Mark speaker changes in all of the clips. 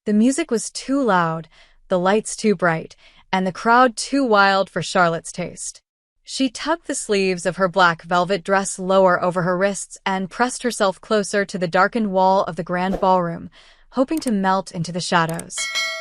Speaker 1: The music was too loud, the lights too bright, and the crowd too wild for Charlotte's taste. She tucked the sleeves of her black velvet dress lower over her wrists and pressed herself closer to the darkened wall of the grand ballroom, hoping to melt into the shadows.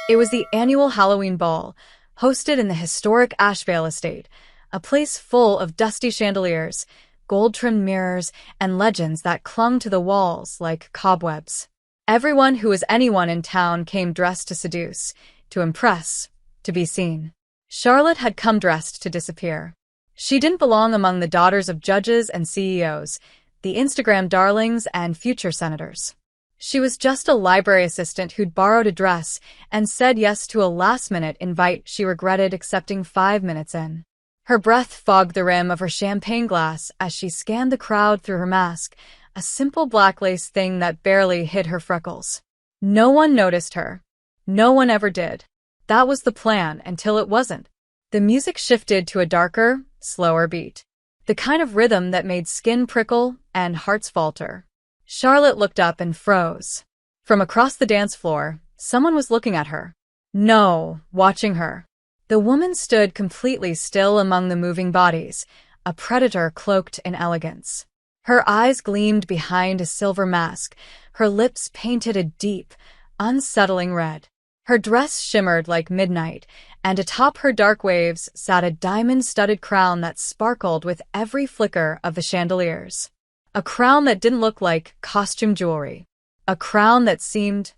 Speaker 1: It was the annual Halloween ball, hosted in the historic Ashvale estate, a place full of dusty chandeliers, gold-trimmed mirrors, and legends that clung to the walls like cobwebs. Everyone who was anyone in town came dressed to seduce, to impress, to be seen. Charlotte had come dressed to disappear. She didn't belong among the daughters of judges and CEOs, the Instagram darlings and future senators. She was just a library assistant who'd borrowed a dress and said yes to a last-minute invite she regretted accepting 5 minutes in. Her breath fogged the rim of her champagne glass as she scanned the crowd through her mask, a simple black lace thing that barely hid her freckles. No one noticed her. No one ever did. That was the plan until it wasn't. The music shifted to a darker, slower beat. The kind of rhythm that made skin prickle and hearts falter. Charlotte looked up and froze. From across the dance floor, someone was looking at her. No, watching her. The woman stood completely still among the moving bodies, a predator cloaked in elegance. Her eyes gleamed behind a silver mask, her lips painted a deep, unsettling red. Her dress shimmered like midnight, and atop her dark waves sat a diamond-studded crown that sparkled with every flicker of the chandeliers. A crown that didn't look like costume jewelry. A crown that seemed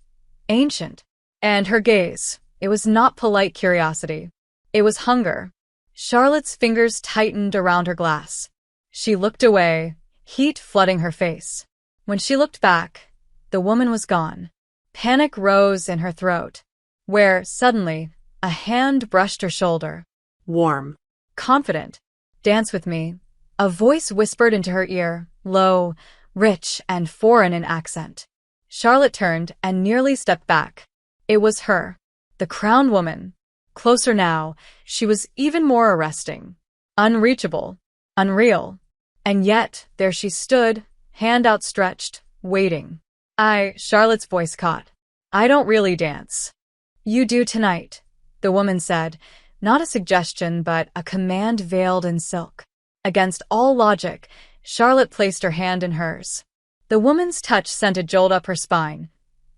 Speaker 1: ancient. And her gaze, it was not polite curiosity. It was hunger. Charlotte's fingers tightened around her glass. She looked away, heat flooding her face. When she looked back, the woman was gone. Panic rose in her throat, where, suddenly, a hand brushed her shoulder.
Speaker 2: Warm.
Speaker 1: Confident. Dance with me. A voice whispered into her ear, low, rich, and foreign in accent. Charlotte turned and nearly stepped back. It was her, the crowned woman. Closer now, she was even more arresting. Unreachable. Unreal. And yet, there she stood, hand outstretched, waiting. Charlotte's voice caught. I don't really dance. You do tonight, the woman said, not a suggestion but a command veiled in silk. Against all logic, Charlotte placed her hand in hers. The woman's touch sent a jolt up her spine,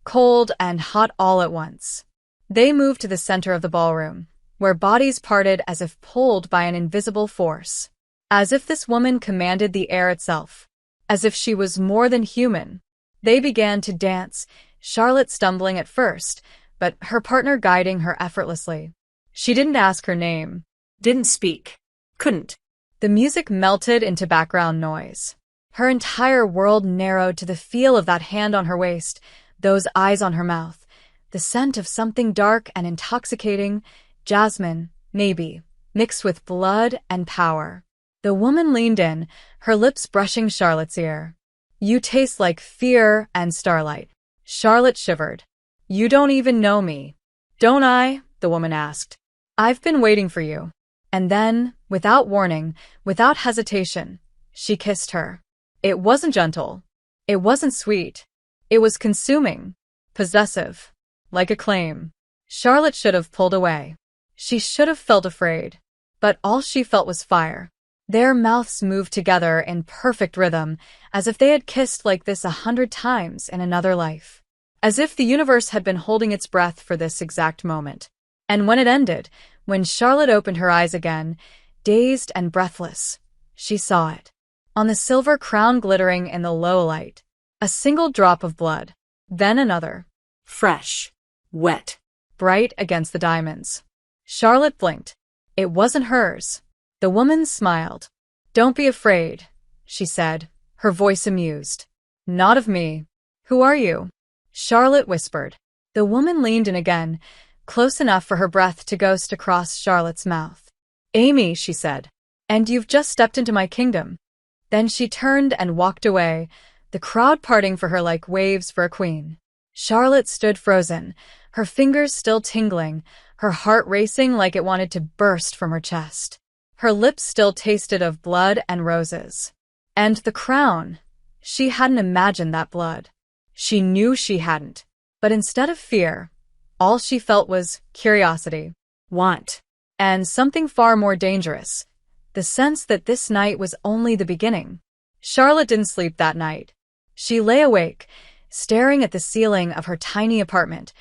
Speaker 1: cold and hot all at once. They moved to the center of the ballroom, where bodies parted as if pulled by an invisible force. As if this woman commanded the air itself. As if she was more than human. They began to dance, Charlotte stumbling at first, but her partner guiding her effortlessly. She didn't ask her name.
Speaker 2: Didn't speak. Couldn't.
Speaker 1: The music melted into background noise. Her entire world narrowed to the feel of that hand on her waist, those eyes on her mouth, the scent of something dark and intoxicating, jasmine, maybe, mixed with blood and power. The woman leaned in, her lips brushing Charlotte's ear. You taste like fear and starlight. Charlotte shivered. You don't even know me. Don't I? The woman asked. I've been waiting for you. And then, without warning, without hesitation, she kissed her. It wasn't gentle. It wasn't sweet. It was consuming. Possessive. Like a claim. Charlotte should have pulled away. She should have felt afraid. But all she felt was fire. Their mouths moved together in perfect rhythm, as if they had kissed like this 100 times in another life. As if the universe had been holding its breath for this exact moment. And when it ended, when Charlotte opened her eyes again, dazed and breathless, she saw it. On the silver crown glittering in the low light. A single drop of blood. Then another.
Speaker 2: Fresh. Wet.
Speaker 1: Bright against the diamonds. Charlotte blinked. It wasn't hers. The woman smiled. Don't be afraid, she said, her voice amused. Not of me. Who are you? Charlotte whispered. The woman leaned in again, close enough for her breath to ghost across Charlotte's mouth. Amy, she said. And you've just stepped into my kingdom. Then she turned and walked away, the crowd parting for her like waves for a queen. Charlotte stood frozen, her fingers still tingling, her heart racing like it wanted to burst from her chest. Her lips still tasted of blood and roses. And the crown. She hadn't imagined that blood. She knew she hadn't. But instead of fear, All she felt was curiosity.
Speaker 2: Want.
Speaker 1: And something far more dangerous. The sense that this night was only the beginning. Charlotte didn't sleep that night. She lay awake, staring at the ceiling of her tiny apartment,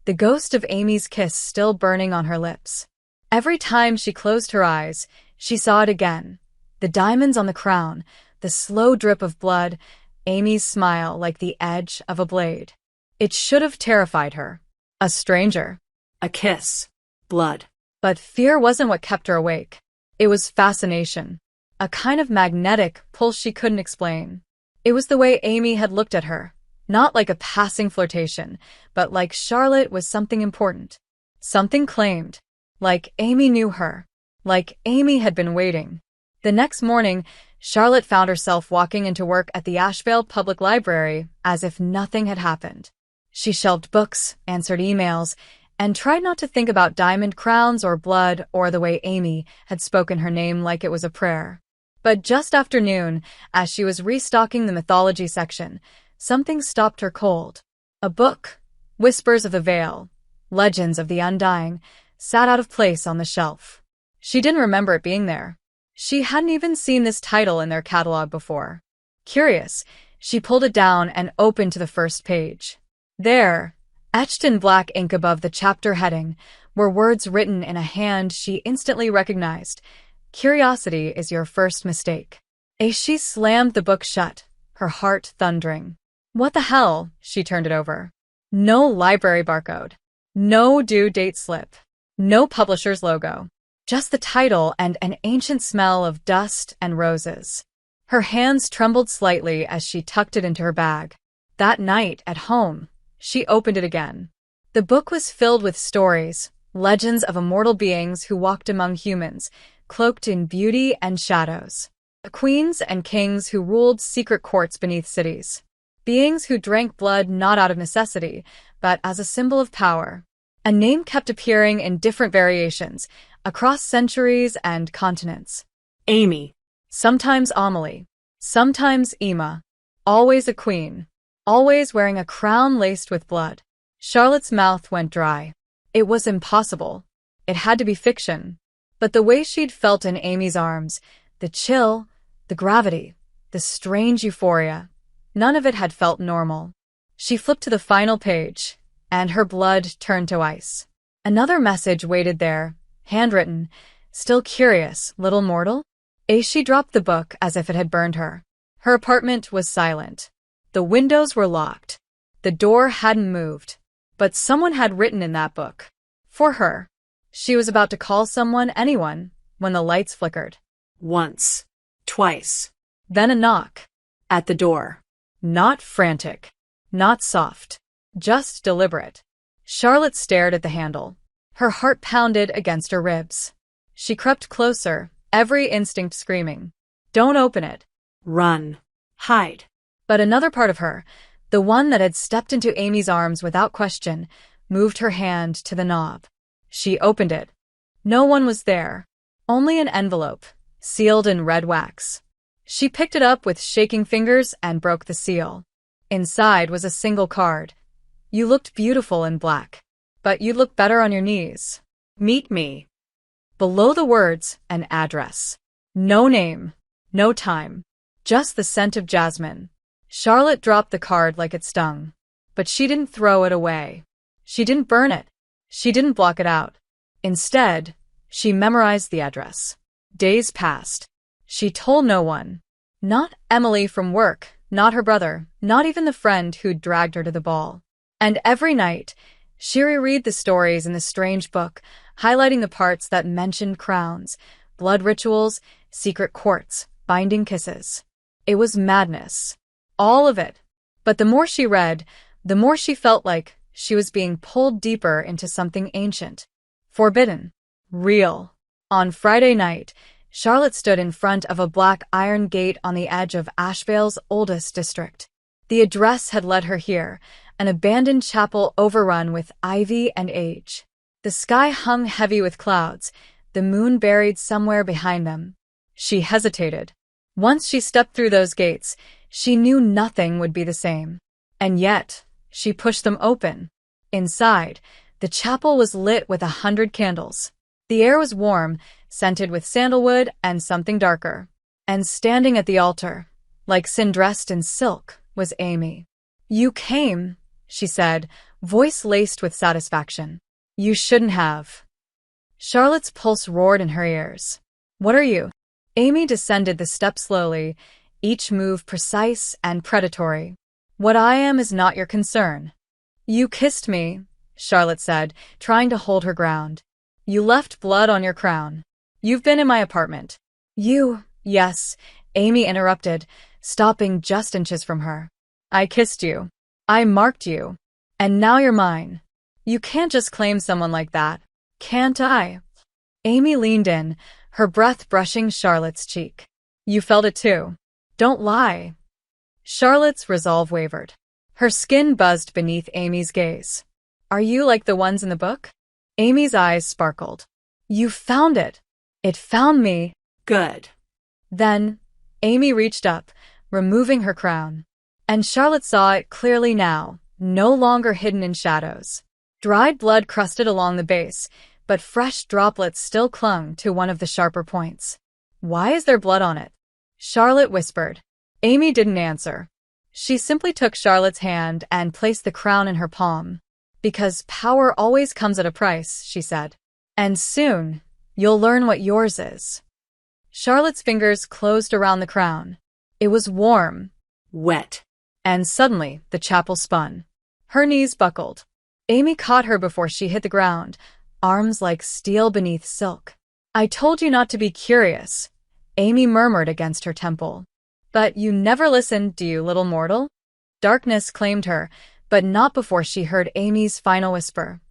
Speaker 1: the ghost of Amy's kiss still burning on her lips. Every time she closed her eyes, she saw it again. The diamonds on the crown, the slow drip of blood, Amy's smile like the edge of a blade. It should have terrified her. A stranger.
Speaker 2: A kiss. Blood.
Speaker 1: But fear wasn't what kept her awake. It was fascination. A kind of magnetic pull she couldn't explain. It was the way Amy had looked at her. Not like a passing flirtation, but like Charlotte was something important. Something claimed. Like Amy knew her. Like Amy had been waiting. The next morning, Charlotte found herself walking into work at the Asheville Public Library as if nothing had happened. She shelved books, answered emails, and tried not to think about diamond crowns or blood or the way Amy had spoken her name like it was a prayer. But just after noon, as she was restocking the mythology section, something stopped her cold. A book, Whispers of the Veil, Legends of the Undying, sat out of place on the shelf. She didn't remember it being there. She hadn't even seen this title in their catalog before. Curious, she pulled it down and opened to the first page. There, etched in black ink above the chapter heading, were words written in a hand she instantly recognized. Curiosity is your first mistake. As she slammed the book shut, her heart thundering. What the hell? She turned it over. No library barcode. No due date slip. No publisher's logo. Just the title and an ancient smell of dust and roses. Her hands trembled slightly as she tucked it into her bag. That night, at home, she opened it again. The book was filled with stories, legends of immortal beings who walked among humans, cloaked in beauty and shadows. Queens and kings who ruled secret courts beneath cities. Beings who drank blood not out of necessity, but as a symbol of power. A name kept appearing in different variations, across centuries and continents.
Speaker 2: Amy.
Speaker 1: Sometimes Amelie. Sometimes Emma. Always a queen. Always wearing a crown laced with blood. Charlotte's mouth went dry. It was impossible. It had to be fiction. But the way she'd felt in Amy's arms, the chill, the gravity, the strange euphoria, none of it had felt normal. She flipped to the final page, and her blood turned to ice. Another message waited there, handwritten, still curious, little mortal? She dropped the book as if it had burned her. Her apartment was silent. The windows were locked. The door hadn't moved. But someone had written in that book. For her. She was about to call someone, anyone, when the lights flickered.
Speaker 2: Once. Twice.
Speaker 1: Then a knock.
Speaker 2: At the door.
Speaker 1: Not frantic. Not soft. Just deliberate. Charlotte stared at the handle. Her heart pounded against her ribs. She crept closer, every instinct screaming. Don't open it.
Speaker 2: Run. Hide.
Speaker 1: But another part of her, the one that had stepped into Amy's arms without question, moved her hand to the knob. She opened it. No one was there. Only an envelope, sealed in red wax. She picked it up with shaking fingers and broke the seal. Inside was a single card. You looked beautiful in black, but you'd look better on your knees. Meet me. Below the words, an address. No name. No time. Just the scent of jasmine. Charlotte dropped the card like it stung. But she didn't throw it away. She didn't burn it. She didn't block it out. Instead, she memorized the address. Days passed. She told no one. Not Emily from work, not her brother, not even the friend who'd dragged her to the ball. And every night, she reread the stories in the strange book, highlighting the parts that mentioned crowns, blood rituals, secret courts, binding kisses. It was madness. All of it. But the more she read, the more she felt like she was being pulled deeper into something ancient. Forbidden. Real. On Friday night, Charlotte stood in front of a black iron gate on the edge of Asheville's oldest district. The address had led her here, an abandoned chapel overrun with ivy and age. The sky hung heavy with clouds, the moon buried somewhere behind them. She hesitated. Once she stepped through those gates, she knew nothing would be the same. And yet, she pushed them open. Inside, The chapel was lit with 100 candles. The air was warm, scented with sandalwood and something darker. And standing at the altar, like sin dressed in silk, was Amy. "You came," she said, voice laced with satisfaction. "You shouldn't have." Charlotte's pulse roared in her ears. "What are you?" Amy descended the steps slowly, each move precise and predatory. "What I am is not your concern." "You kissed me," Charlotte said, trying to hold her ground. "You left blood on your crown. You've been in my apartment." Yes," Amy interrupted, stopping just inches from her. "I kissed you. I marked you. And now you're mine. You can't just claim someone like that, can't I?" Amy leaned in, her breath brushing Charlotte's cheek. "You felt it too. Don't lie." Charlotte's resolve wavered. Her skin buzzed beneath Amy's gaze. "Are you like the ones in the book?" Amy's eyes sparkled. "You found it. It found me."
Speaker 2: Good.
Speaker 1: Then, Amy reached up, removing her crown. And Charlotte saw it clearly now, no longer hidden in shadows. Dried blood crusted along the base, but fresh droplets still clung to one of the sharper points. "Why is there blood on it?" Charlotte whispered. Amy didn't answer. She simply took Charlotte's hand and placed the crown in her palm. "Because power always comes at a price," she said. "And soon, you'll learn what yours is." Charlotte's fingers closed around the crown. It was warm,
Speaker 2: Wet.
Speaker 1: and suddenly the chapel spun. Her knees buckled. Amy caught her before she hit the ground, arms like steel beneath silk. "I told you not to be curious," Amy murmured against her temple. "But you never listened, do you, little mortal?" Darkness claimed her, but not before she heard Amy's final whisper.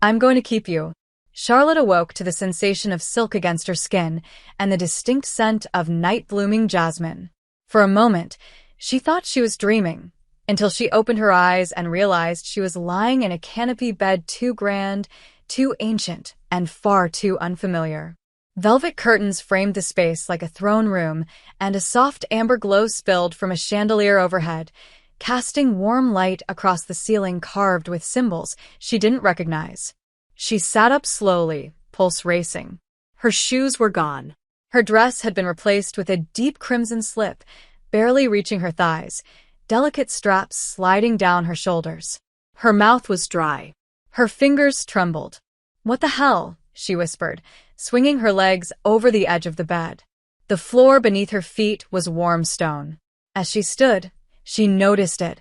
Speaker 1: "I'm going to keep you." Charlotte awoke to the sensation of silk against her skin and the distinct scent of night-blooming jasmine. For a moment, she thought she was dreaming, until she opened her eyes and realized she was lying in a canopy bed too grand, too ancient, and far too unfamiliar. Velvet curtains framed the space like a throne room, and a soft amber glow spilled from a chandelier overhead, casting warm light across the ceiling carved with symbols she didn't recognize. She sat up slowly, pulse racing. Her shoes were gone. Her dress had been replaced with a deep crimson slip, barely reaching her thighs, delicate straps sliding down her shoulders. Her mouth was dry. Her fingers trembled. "What the hell?" she whispered, swinging her legs over the edge of the bed. The floor beneath her feet was warm stone. As she stood, she noticed it,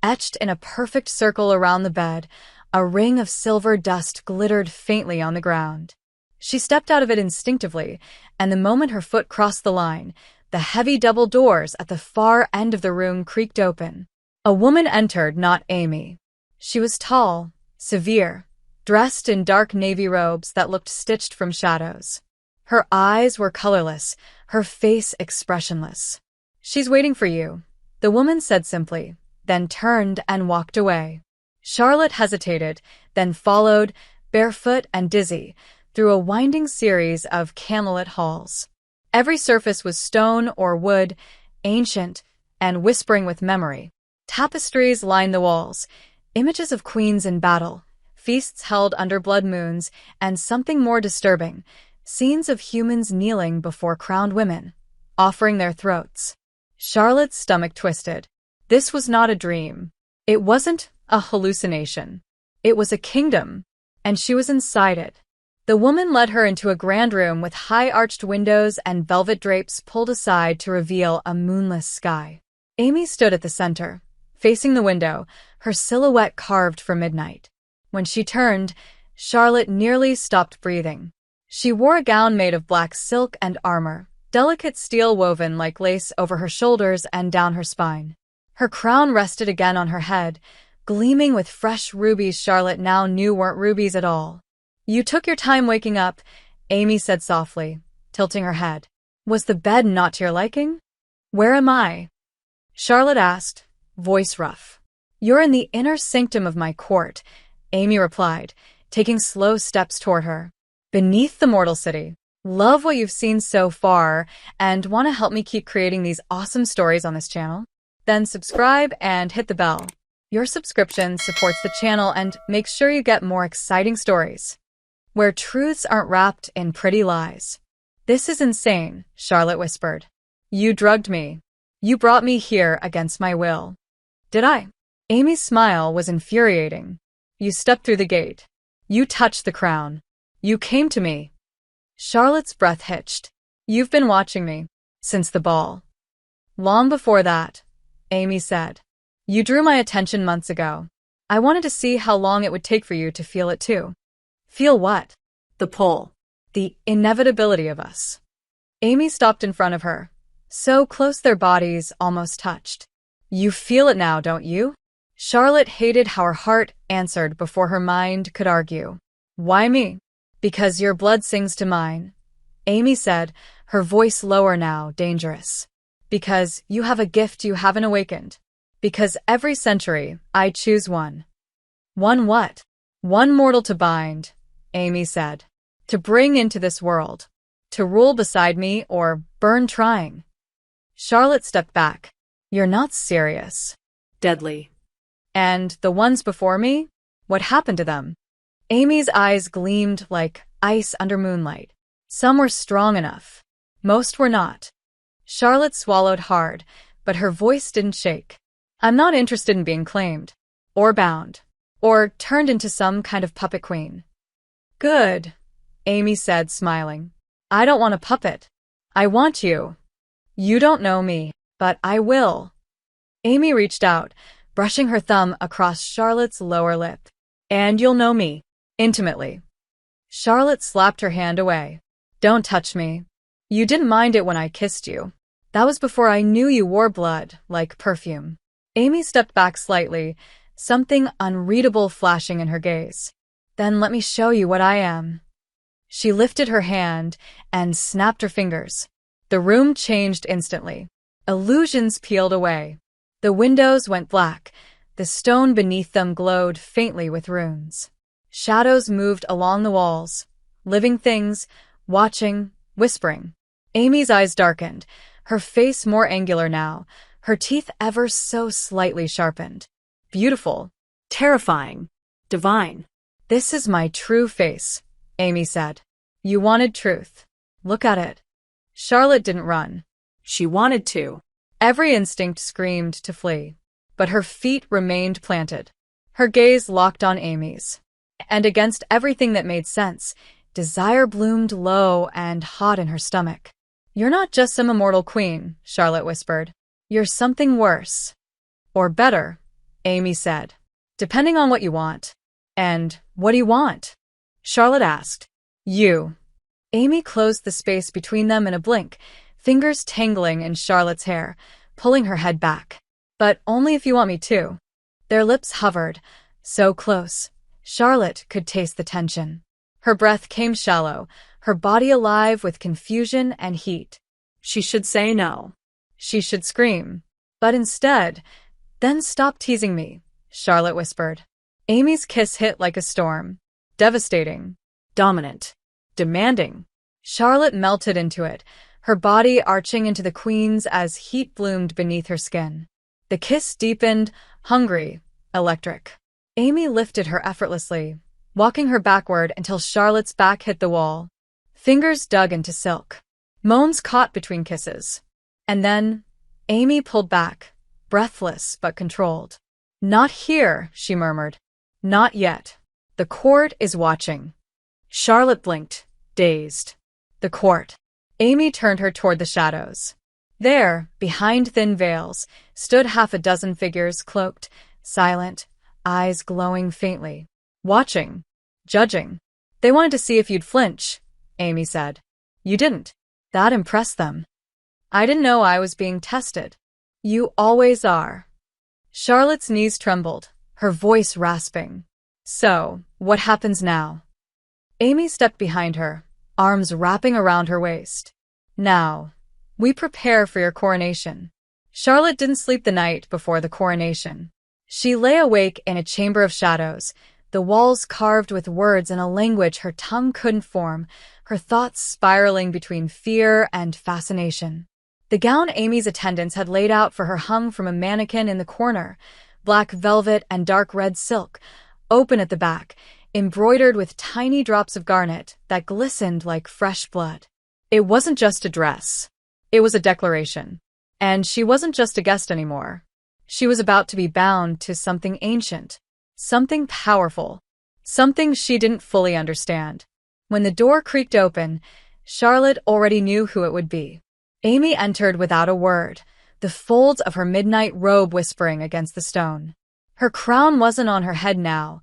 Speaker 1: etched in a perfect circle around the bed. A ring of silver dust glittered faintly on the ground. She stepped out of it instinctively, and the moment her foot crossed the line, the heavy double doors at the far end of the room creaked open. A woman entered, not Amy. She was tall, severe, dressed in dark navy robes that looked stitched from shadows. Her eyes were colorless, her face expressionless. "She's waiting for you," the woman said simply, then turned and walked away. Charlotte hesitated, then followed, barefoot and dizzy, through a winding series of candlelit halls. Every surface was stone or wood, ancient and whispering with memory. Tapestries lined the walls, images of queens in battle, feasts held under blood moons, and something more disturbing, scenes of humans kneeling before crowned women, offering their throats. Charlotte's stomach twisted. This was not a dream. It wasn't a hallucination. It was a kingdom, and she was inside it. The woman led her into a grand room with high-arched windows and velvet drapes pulled aside to reveal a moonless sky. Amy stood at the center, facing the window, her silhouette carved for midnight. When she turned, Charlotte nearly stopped breathing. She wore a gown made of black silk and armor, delicate steel woven like lace over her shoulders and down her spine. Her crown rested again on her head, gleaming with fresh rubies Charlotte now knew weren't rubies at all. "You took your time waking up," Amy said softly, tilting her head. "Was the bed not to your liking?" "Where am I?" Charlotte asked, voice rough. "You're in the inner sanctum of my court," Amy replied, taking slow steps toward her. "Beneath the mortal city. Love what you've seen so far, and want to help me keep creating these awesome stories on this channel? Then subscribe and hit the bell. Your subscription supports the channel and makes sure you get more exciting stories, where truths aren't wrapped in pretty lies. This is insane, Charlotte whispered. You drugged me. You brought me here against my will. Did I? Amy's smile was infuriating. You stepped through the gate. You touched the crown. You came to me. Charlotte's breath hitched. You've been watching me since the ball. Long before that, Amy said. You drew my attention months ago. I wanted to see how long it would take for you to feel it too. Feel what?
Speaker 2: The pull.
Speaker 1: The inevitability of us. Amy stopped in front of her, so close their bodies almost touched. You feel it now, don't you? Charlotte hated how her heart answered before her mind could argue. Why me? Because your blood sings to mine, Amy said, her voice lower now, dangerous. Because you have a gift you haven't awakened. Because every century, I choose one. One what? One mortal to bind, Amy said. To bring into this world. To rule beside me or burn trying. Charlotte stepped back. You're not serious.
Speaker 2: Deadly.
Speaker 1: And the ones before me? What happened to them? Amy's eyes gleamed like ice under moonlight. Some were strong enough. Most were not. Charlotte swallowed hard, but her voice didn't shake. I'm not interested in being claimed. Or bound. Or turned into some kind of puppet queen. Good, Amy said, smiling. I don't want a puppet. I want you. You don't know me, but I will. Amy reached out, brushing her thumb across Charlotte's lower lip. And you'll know me. Intimately. Charlotte slapped her hand away. Don't touch me. You didn't mind it when I kissed you. That was before I knew you wore blood, like perfume. Amy stepped back slightly, something unreadable flashing in her gaze. Then let me show you what I am. She lifted her hand and snapped her fingers. The room changed instantly. Illusions peeled away. The windows went black. The stone beneath them glowed faintly with runes. Shadows moved along the walls. Living things, watching, whispering. Amy's eyes darkened, her face more angular now, her teeth ever so slightly sharpened. Beautiful.
Speaker 2: Terrifying. Divine.
Speaker 1: This is my true face, Amy said. You wanted truth. Look at it. Charlotte didn't run.
Speaker 2: She wanted to.
Speaker 1: Every instinct screamed to flee. But her feet remained planted. Her gaze locked on Amy's. And against everything that made sense, desire bloomed low and hot in her stomach. You're not just some immortal queen, Charlotte whispered. You're something worse. Or better, Amy said. Depending on what you want. And what do you want? Charlotte asked. You. Amy closed the space between them in a blink, fingers tangling in Charlotte's hair, pulling her head back. But only if you want me to. Their lips hovered, so close. Charlotte could taste the tension. Her breath came shallow, her body alive with confusion and heat.
Speaker 2: She should say no.
Speaker 1: She should scream. But instead, then stop teasing me, Charlotte whispered. Amy's kiss hit like a storm. Devastating.
Speaker 2: Dominant.
Speaker 1: Demanding. Charlotte melted into it, her body arching into the queen's as heat bloomed beneath her skin. The kiss deepened, hungry, electric. Amy lifted her effortlessly, walking her backward until Charlotte's back hit the wall. Fingers dug into silk. Moans caught between kisses. And then, Amy pulled back, breathless but controlled. Not here, she murmured. Not yet. The court is watching. Charlotte blinked, dazed. The court. Amy turned her toward the shadows. There, behind thin veils, stood half a dozen figures cloaked, silent, eyes glowing faintly. Watching. Judging. They wanted to see if you'd flinch, Amy said. You didn't. That impressed them. I didn't know I was being tested. You always are. Charlotte's knees trembled, her voice rasping. So, what happens now? Amy stepped behind her, arms wrapping around her waist. Now, we prepare for your coronation. Charlotte didn't sleep the night before the coronation. She lay awake in a chamber of shadows, the walls carved with words in a language her tongue couldn't form, her thoughts spiraling between fear and fascination. The gown Amy's attendants had laid out for her hung from a mannequin in the corner, black velvet and dark red silk, open at the back, embroidered with tiny drops of garnet that glistened like fresh blood. It wasn't just a dress. It was a declaration. And she wasn't just a guest anymore. She was about to be bound to something ancient, something powerful, something she didn't fully understand. When the door creaked open, Charlotte already knew who it would be. Amy entered without a word, the folds of her midnight robe whispering against the stone. Her crown wasn't on her head now.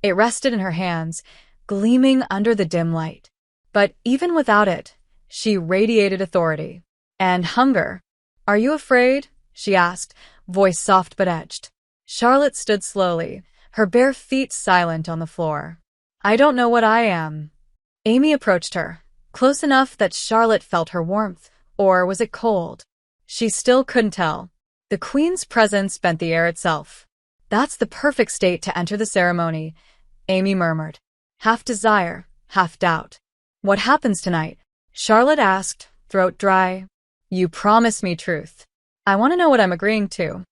Speaker 1: It rested in her hands, gleaming under the dim light. But even without it, she radiated authority. And hunger. "Are you afraid?" she asked, voice soft but edged. Charlotte stood slowly, her bare feet silent on the floor. "I don't know what I am." Amy approached her, close enough that Charlotte felt her warmth, or was it cold? She still couldn't tell. The queen's presence bent the air itself. "That's the perfect state to enter the ceremony," Amy murmured. Half desire, half doubt. "What happens tonight?" Charlotte asked, throat dry. "You promise me truth. I want to know what I'm agreeing to."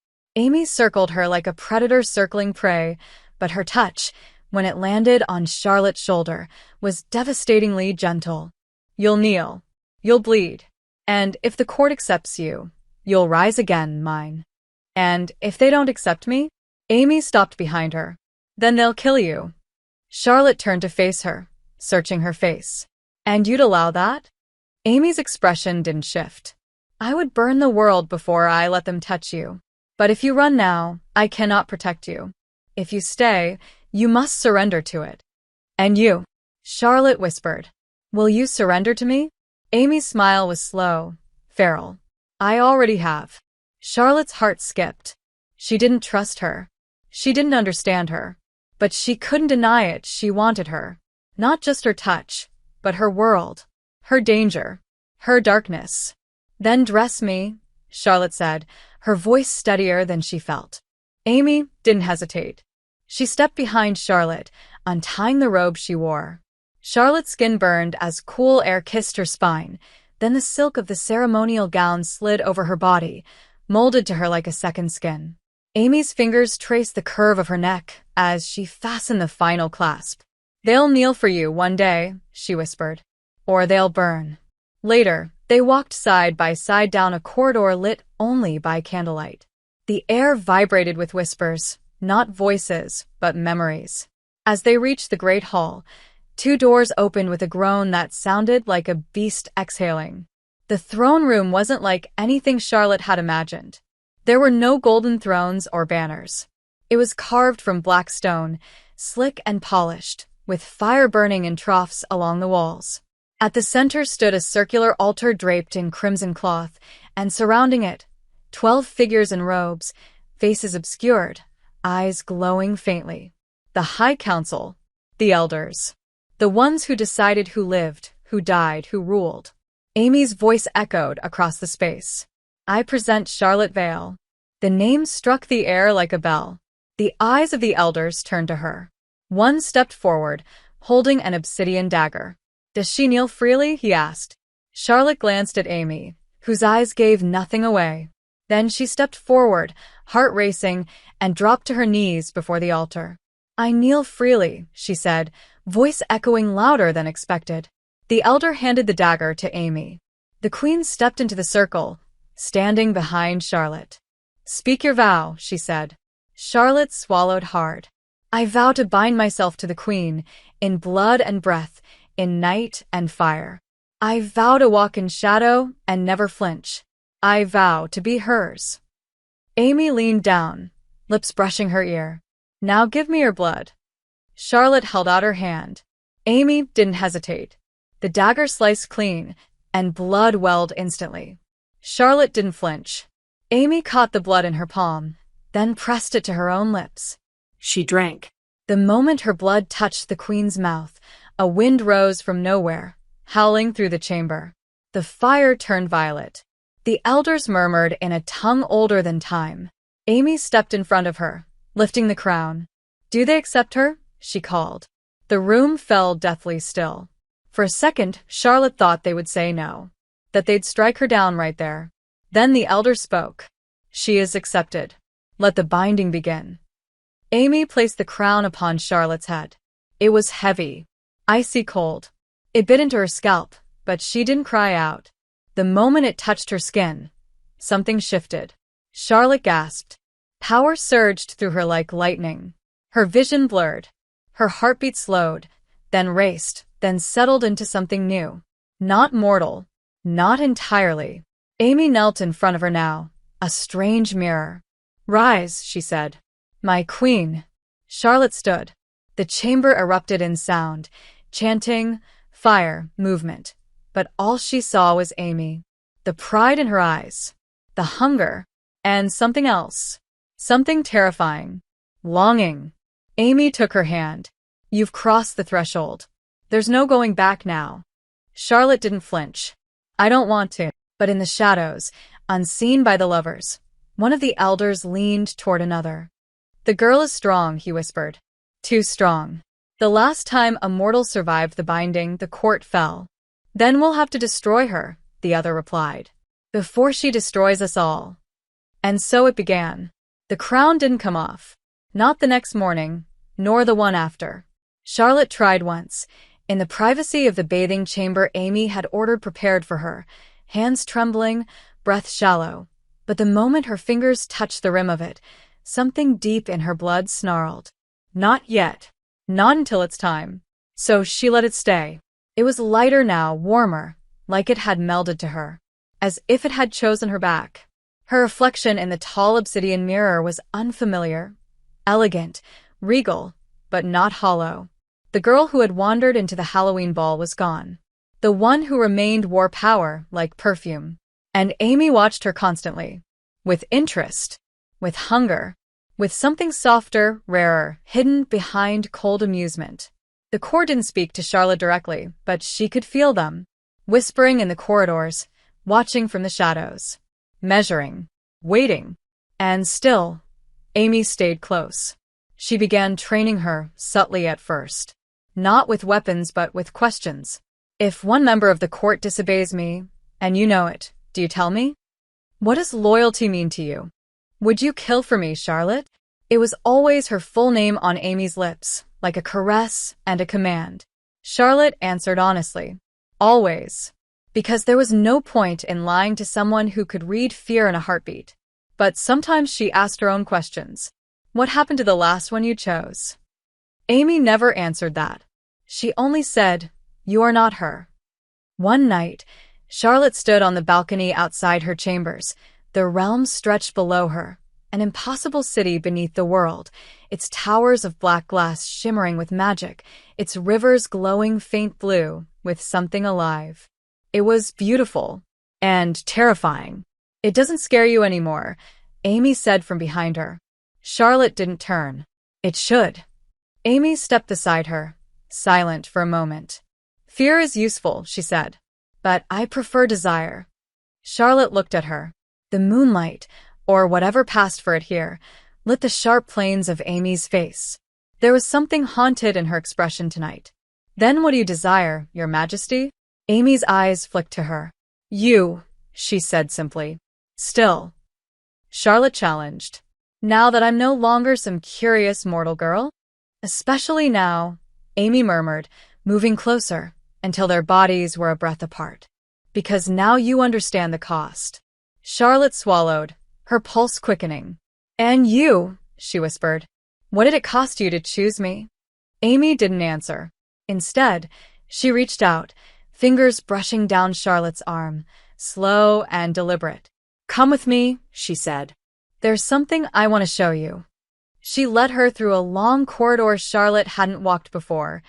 Speaker 1: Amy circled her like a predator circling prey, but her touch, when it landed on Charlotte's shoulder, was devastatingly gentle. "You'll kneel. You'll bleed. And if the court accepts you, you'll rise again, mine. And if they don't accept me?" Amy stopped behind her. "Then they'll kill you." Charlotte turned to face her, searching her face. "And you'd allow that?" Amy's expression didn't shift. "I would burn the world before I let them touch you. But if you run now, I cannot protect you. If you stay, you must surrender to it." "And you?" Charlotte whispered. "Will you surrender to me?" Amy's smile was slow, feral. "I already have." Charlotte's heart skipped. She didn't trust her. She didn't understand her. But she couldn't deny it. She wanted her. Not just her touch, but her world, her danger, her darkness. "Then dress me," Charlotte said, her voice steadier than she felt. Amy didn't hesitate. She stepped behind Charlotte, untying the robe she wore. Charlotte's skin burned as cool air kissed her spine. Then the silk of the ceremonial gown slid over her body, molded to her like a second skin. Amy's fingers traced the curve of her neck as she fastened the final clasp. "They'll kneel for you one day," she whispered. "Or they'll burn." Later, they walked side by side down a corridor lit only by candlelight. The air vibrated with whispers, not voices, but memories. As they reached the great hall, two doors opened with a groan that sounded like a beast exhaling. The throne room wasn't like anything Charlotte had imagined. There were no golden thrones or banners. It was carved from black stone, slick and polished, with fire burning in troughs along the walls. At the center stood a circular altar draped in crimson cloth, and surrounding it, 12 figures in robes, faces obscured, eyes glowing faintly. The High Council, the elders. The ones who decided who lived, who died, who ruled. Amy's voice echoed across the space. "I present Charlotte Vale." The name struck the air like a bell. The eyes of the elders turned to her. One stepped forward, holding an obsidian dagger. "Does she kneel freely?" he asked. Charlotte glanced at Amy, whose eyes gave nothing away. Then she stepped forward, heart racing, and dropped to her knees before the altar. "I kneel freely," she said, voice echoing louder than expected. The elder handed the dagger to Amy. The queen stepped into the circle, standing behind Charlotte. "Speak your vow," she said. Charlotte swallowed hard. "I vow to bind myself to the queen, in blood and breath, in night and fire. I vow to walk in shadow and never flinch. I vow to be hers." Amy leaned down, lips brushing her ear. "Now give me your blood." Charlotte held out her hand. Amy didn't hesitate. The dagger sliced clean, and blood welled instantly. Charlotte didn't flinch. Amy caught the blood in her palm, then pressed it to her own lips.
Speaker 2: She drank.
Speaker 1: The moment her blood touched the queen's mouth, a wind rose from nowhere, howling through the chamber. The fire turned violet. The elders murmured in a tongue older than time. Amy stepped in front of her, lifting the crown. "Do they accept her?" she called. The room fell deathly still. For a second, Charlotte thought they would say no, that they'd strike her down right there. Then the elder spoke. "She is accepted." Let the binding begin. Amy placed the crown upon Charlotte's head. It was heavy, icy cold. It bit into her scalp, but she didn't cry out. The moment it touched her skin, something shifted. Charlotte gasped. Power surged through her like lightning. Her vision blurred. Her heartbeat slowed, then raced, then settled into something new. Not mortal. Not entirely. Amy knelt in front of her now, a strange mirror. Rise, she said. My queen. Charlotte stood. The chamber erupted in sound, chanting, fire, movement. But all she saw was Amy. The pride in her eyes. The hunger. And something else. Something terrifying. Longing. Amy took her hand. You've crossed the threshold. There's no going back now. Charlotte didn't flinch. I don't want to. But in the shadows, unseen by the lovers, one of the elders leaned toward another. The girl is strong, he whispered. Too strong. The last time a mortal survived the binding, the court fell. Then we'll have to destroy her, the other replied. Before she destroys us all. And so it began. The crown didn't come off. Not the next morning, nor the one after. Charlotte tried once. In the privacy of the bathing chamber Amy had ordered prepared for her, hands trembling, breath shallow. But the moment her fingers touched the rim of it, something deep in her blood snarled. Not yet. Not until it's time. So she let it stay. It was lighter now, warmer, like it had melded to her. As if it had chosen her back. Her reflection in the tall obsidian mirror was unfamiliar, elegant, regal, but not hollow. The girl who had wandered into the Halloween ball was gone. The one who remained wore power like perfume. And Amy watched her constantly. With interest. With hunger. With something softer, rarer, hidden behind cold amusement. The court didn't speak to Charlotte directly, but she could feel them. Whispering in the corridors, watching from the shadows. Measuring. Waiting. And still, Amy stayed close. She began training her, subtly at first. Not with weapons but with questions. If one member of the court disobeys me, and you know it, do you tell me? What does loyalty mean to you? Would you kill for me, Charlotte? It was always her full name on Amy's lips, like a caress and a command. Charlotte answered honestly. Always. Because there was no point in lying to someone who could read fear in a heartbeat. But sometimes she asked her own questions. What happened to the last one you chose? Amy never answered that. She only said, you are not her. One night, Charlotte stood on the balcony outside her chambers. The realm stretched below her, an impossible city beneath the world, its towers of black glass shimmering with magic, its rivers glowing faint blue with something alive. It was beautiful and terrifying. It doesn't scare you anymore, Amy said from behind her. Charlotte didn't turn. It should. Amy stepped beside her, silent for a moment. Fear is useful, she said. But I prefer desire. Charlotte looked at her. The moonlight, or whatever passed for it here, lit the sharp planes of Amy's face. There was something haunted in her expression tonight. Then what do you desire, your majesty? Amy's eyes flicked to her. You, she said simply. Still. Charlotte challenged. Now that I'm no longer some curious mortal girl? Especially now, Amy murmured, moving closer, until their bodies were a breath apart. Because now you understand the cost. Charlotte swallowed, her pulse quickening. And you, she whispered. What did it cost you to choose me? Amy didn't answer. Instead, she reached out, fingers brushing down Charlotte's arm, slow and deliberate. Come with me, she said. There's something I want to show you. She led her through a long corridor Charlotte hadn't walked before,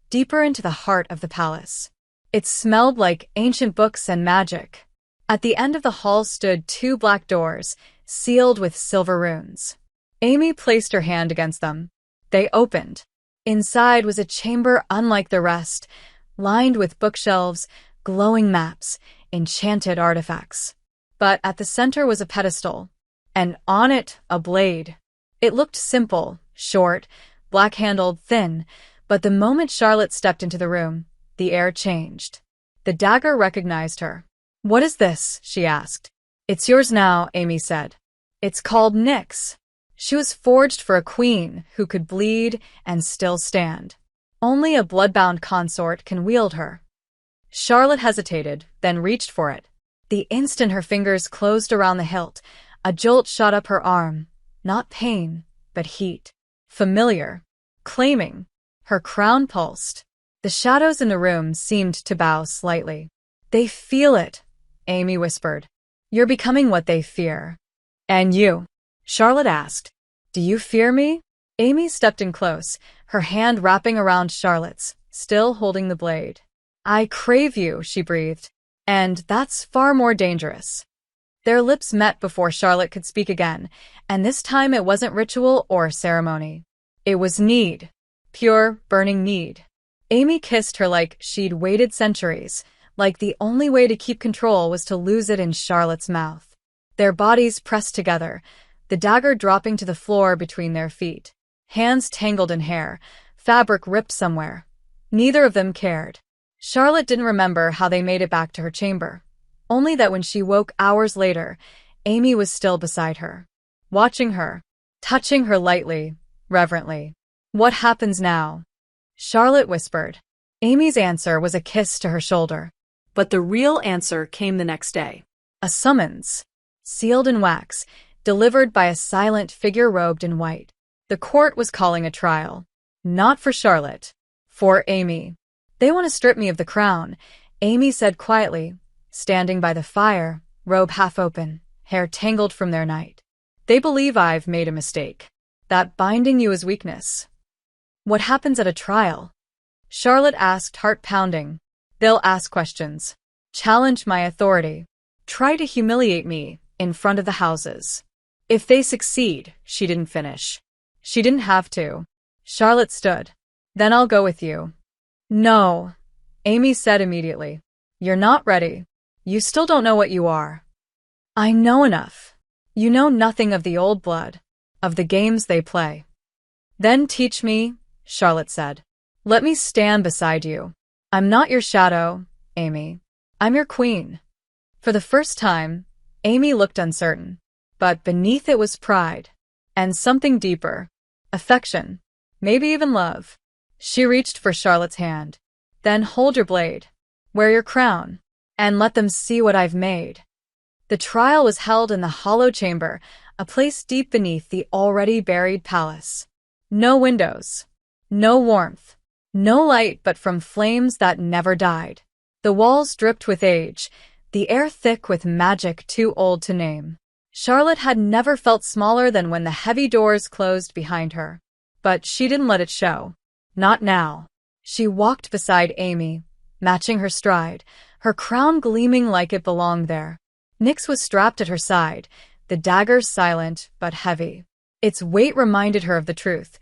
Speaker 1: deeper into the heart of the palace. It smelled like ancient books and magic. At the end of the hall stood 2 black doors, sealed with silver runes. Amy placed her hand against them. They opened. Inside was a chamber unlike the rest, lined with bookshelves, glowing maps, enchanted artifacts. But at the center was a pedestal, and on it a blade. It looked simple, short, black-handled, thin, but the moment Charlotte stepped into the room, the air changed. The dagger recognized her. What is this? She asked. It's yours now, Amy said. It's called Nyx. She was forged for a queen who could bleed and still stand. Only a blood-bound consort can wield her. Charlotte hesitated, then reached for it. The instant her fingers closed around the hilt, a jolt shot up her arm. Not pain, but heat. Familiar. Claiming. Her crown pulsed. The shadows in the room seemed to bow slightly. They feel it, Amy whispered. You're becoming what they fear. And you? Charlotte asked. Do you fear me? Amy stepped in close, her hand wrapping around Charlotte's, still holding the blade. I crave you, she breathed. And that's far more dangerous. Their lips met before Charlotte could speak again, and this time it wasn't ritual or ceremony. It was need. Pure, burning need. Amy kissed her like she'd waited centuries, like the only way to keep control was to lose it in Charlotte's mouth. Their bodies pressed together, the dagger dropping to the floor between their feet. Hands tangled in hair, fabric ripped somewhere. Neither of them cared. Charlotte didn't remember how they made it back to her chamber. Only that when she woke hours later, Amy was still beside her. Watching her. Touching her lightly, reverently. What happens now? Charlotte whispered. Amy's answer was a kiss to her shoulder.
Speaker 2: But the real answer came the next day.
Speaker 1: A summons. Sealed in wax, delivered by a silent figure robed in white. The court was calling a trial. Not for Charlotte. For Amy. They want to strip me of the crown, Amy said quietly, standing by the fire, robe half open, hair tangled from their night. They believe I've made a mistake. That binding you is weakness. What happens at a trial? Charlotte asked, heart pounding. They'll ask questions. Challenge my authority. Try to humiliate me in front of the houses. If they succeed, she didn't finish. She didn't have to. Charlotte stood. Then I'll go with you. No, Amy said immediately. You're not ready. You still don't know what you are. I know enough. You know nothing of the old blood, of the games they play. Then teach me, Charlotte said. Let me stand beside you. I'm not your shadow, Amy. I'm your queen. For the first time, Amy looked uncertain, but beneath it was pride, and something deeper, affection, maybe even love. She reached for Charlotte's hand. Then hold your blade, wear your crown, and let them see what I've made. The trial was held in the hollow chamber, a place deep beneath the already buried palace. No windows, no warmth, no light but from flames that never died. The walls dripped with age, the air thick with magic too old to name. Charlotte had never felt smaller than when the heavy doors closed behind her. But she didn't let it show. Not now. She walked beside Amy, matching her stride, her crown gleaming like it belonged there. Nyx was strapped at her side, the dagger silent but heavy. Its weight reminded her of the truth.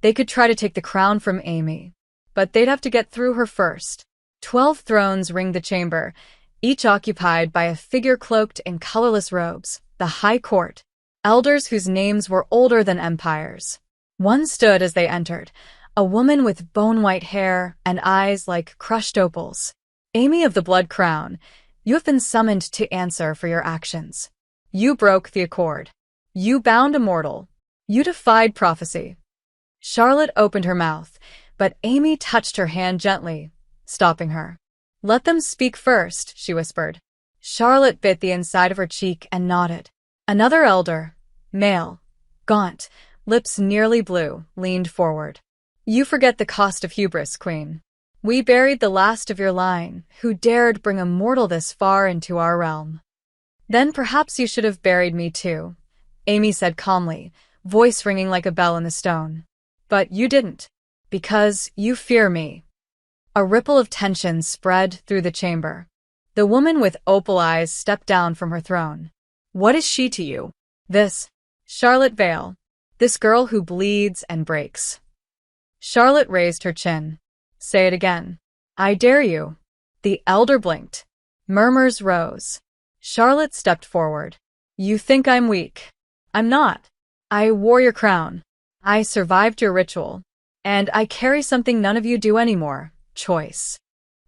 Speaker 1: They could try to take the crown from Amy, but they'd have to get through her first. 12 thrones ringed the chamber, each occupied by a figure cloaked in colorless robes, the High Court, elders whose names were older than empires. One stood as they entered, a woman with bone-white hair and eyes like crushed opals. Amy of the Blood Crown, you have been summoned to answer for your actions. You broke the accord. You bound a mortal. You defied prophecy. Charlotte opened her mouth, but Amy touched her hand gently, stopping her. Let them speak first, she whispered. Charlotte bit the inside of her cheek and nodded. Another elder, male, gaunt, lips nearly blue, leaned forward. You forget the cost of hubris, Queen. We buried the last of your line, who dared bring a mortal this far into our realm. Then perhaps you should have buried me too, Amy said calmly, voice ringing like a bell in the stone. But you didn't, because you fear me. A ripple of tension spread through the chamber. The woman with opal eyes stepped down from her throne. What is she to you? This, Charlotte Vale, this girl who bleeds and breaks. Charlotte raised her chin. Say it again. I dare you. The elder blinked. Murmurs rose. Charlotte stepped forward. You think I'm weak. I'm not. I wore your crown. I survived your ritual. And I carry something none of you do anymore. Choice.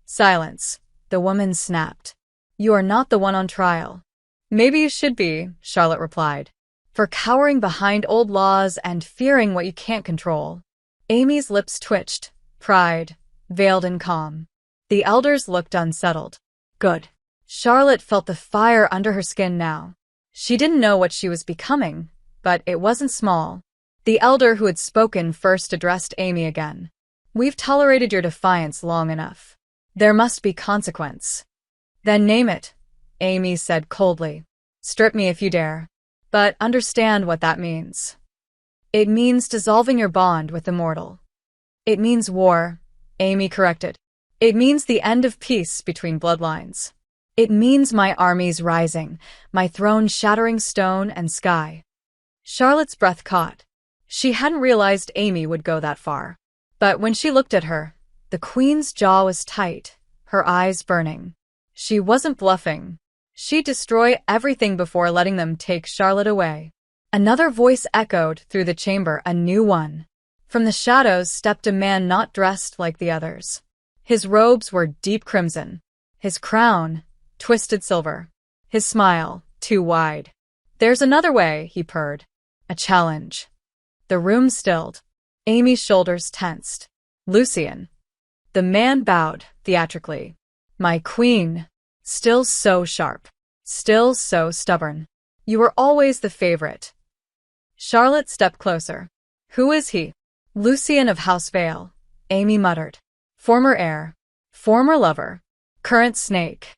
Speaker 1: Silence. The woman snapped. You are not the one on trial. Maybe you should be, Charlotte replied. for cowering behind old laws and fearing what you can't control. Amy's lips twitched, pride, veiled in calm. The elders looked unsettled.
Speaker 2: Good.
Speaker 1: Charlotte felt the fire under her skin now. She didn't know what she was becoming, but it wasn't small. The elder who had spoken first addressed Amy again. "We've tolerated your defiance long enough. There must be consequence." "Then name it," Amy said coldly. "Strip me if you dare. But understand what that means." "It means dissolving your bond with the mortal." "It means war," Amy corrected. "It means the end of peace between bloodlines. It means my armies rising, my throne shattering stone and sky." Charlotte's breath caught. She hadn't realized Amy would go that far. But when she looked at her, the queen's jaw was tight, her eyes burning. She wasn't bluffing. She'd destroy everything before letting them take Charlotte away. Another voice echoed through the chamber, a new one. From the shadows stepped a man not dressed like the others. His robes were deep crimson. His crown, twisted silver. His smile, too wide. "There's another way," he purred. "A challenge." The room stilled. Amy's shoulders tensed. "Lucian." The man bowed, theatrically. "My queen. Still so sharp. Still so stubborn. You were always the favorite." Charlotte stepped closer. "Who is he?" "Lucian of House Vale," Amy muttered. "Former heir. Former lover. Current snake."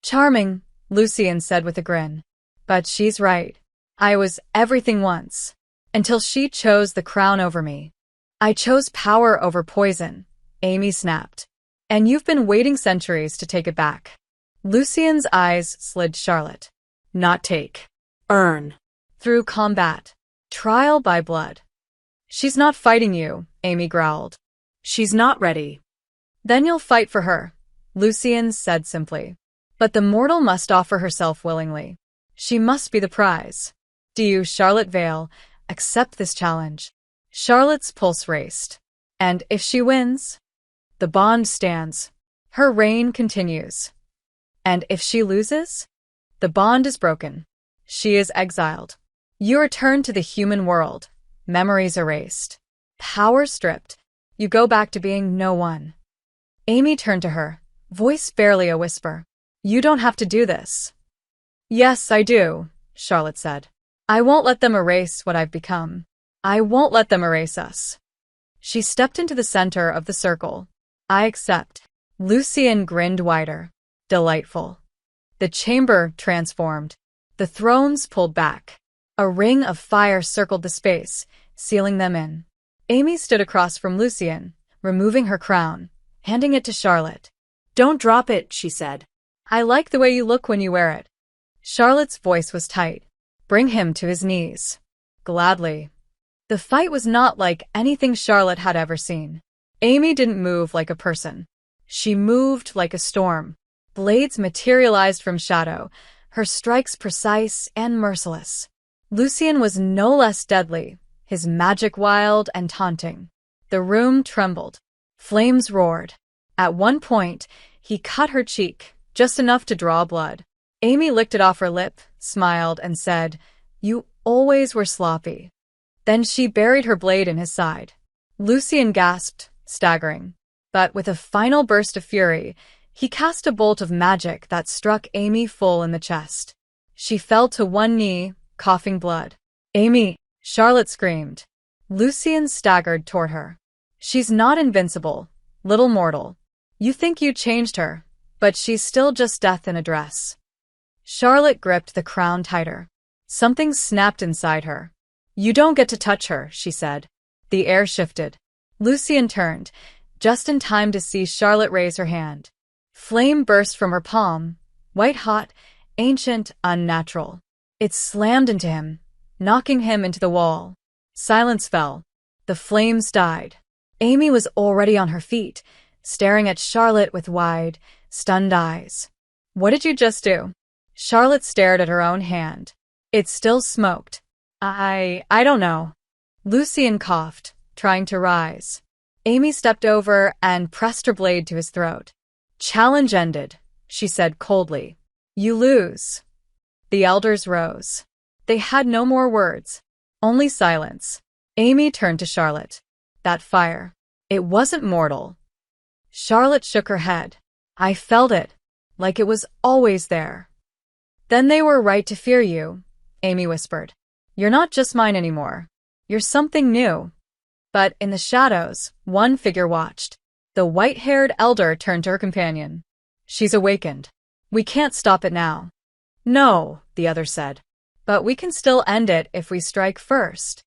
Speaker 1: "Charming," Lucian said with a grin. "But she's right. I was everything once. Until she chose the crown over me. I chose power over poison," Amy snapped. "And you've been waiting centuries to take it back." Lucian's eyes slid Charlotte. "Not take. Earn. Through combat. Trial by blood." "She's not fighting you," Amy growled.
Speaker 2: She's not ready.
Speaker 1: "Then you'll fight for her," Lucian said simply. "But the mortal must offer herself willingly. She must be the prize. Do you, Charlotte Vale, accept this challenge?" Charlotte's pulse raced. "And if she wins?" "The bond stands. Her reign continues." "And if she loses?" "The bond is broken. She is exiled. You return to the human world. Memories erased. Power stripped. You go back to being no one." Amy turned to her, voice barely a whisper. "You don't have to do this." "Yes, I do," Charlotte said. "I won't let them erase what I've become. I won't let them erase us." She stepped into the center of the circle. "I accept." Lucian grinned wider. "Delightful." The chamber transformed. The thrones pulled back. A ring of fire circled the space, sealing them in. Amy stood across from Lucian, removing her crown, handing it to Charlotte.
Speaker 2: "Don't drop it," she said.
Speaker 1: "I like the way you look when you wear it." Charlotte's voice was tight. "Bring him to his knees." "Gladly." The fight was not like anything Charlotte had ever seen. Amy didn't move like a person. She moved like a storm. Blades materialized from shadow, her strikes precise and merciless. Lucian was no less deadly, his magic wild and taunting. The room trembled. Flames roared. At one point, he cut her cheek, just enough to draw blood. Amy licked it off her lip, smiled, and said, "You always were sloppy." Then she buried her blade in his side. Lucian gasped, staggering. But with a final burst of fury, he cast a bolt of magic that struck Amy full in the chest. She fell to one knee, coughing blood. "Amy!" Charlotte screamed. Lucian staggered toward her. "She's not invincible, little mortal. You think you changed her, but she's still just death in a dress." Charlotte gripped the crown tighter. Something snapped inside her. "You don't get to touch her," she said. The air shifted. Lucian turned, just in time to see Charlotte raise her hand. Flame burst from her palm, white-hot, ancient, unnatural. It slammed into him, knocking him into the wall. Silence fell. The flames died. Amy was already on her feet, staring at Charlotte with wide, stunned eyes. "What did you just do?" Charlotte stared at her own hand. It still smoked. I don't know." Lucian coughed, trying to rise. Amy stepped over and pressed her blade to his throat. "Challenge ended," she said coldly. "You lose." The elders rose. They had no more words. Only silence. Amy turned to Charlotte. That fire. It wasn't mortal. Charlotte shook her head. I felt it. Like it was always there. Then they were right to fear you, Amy whispered. You're not just mine anymore. You're something new. But in the shadows, one figure watched. The white-haired elder turned to her companion. She's awakened. We can't stop it now. No, the other said. But we can still end it if we strike first.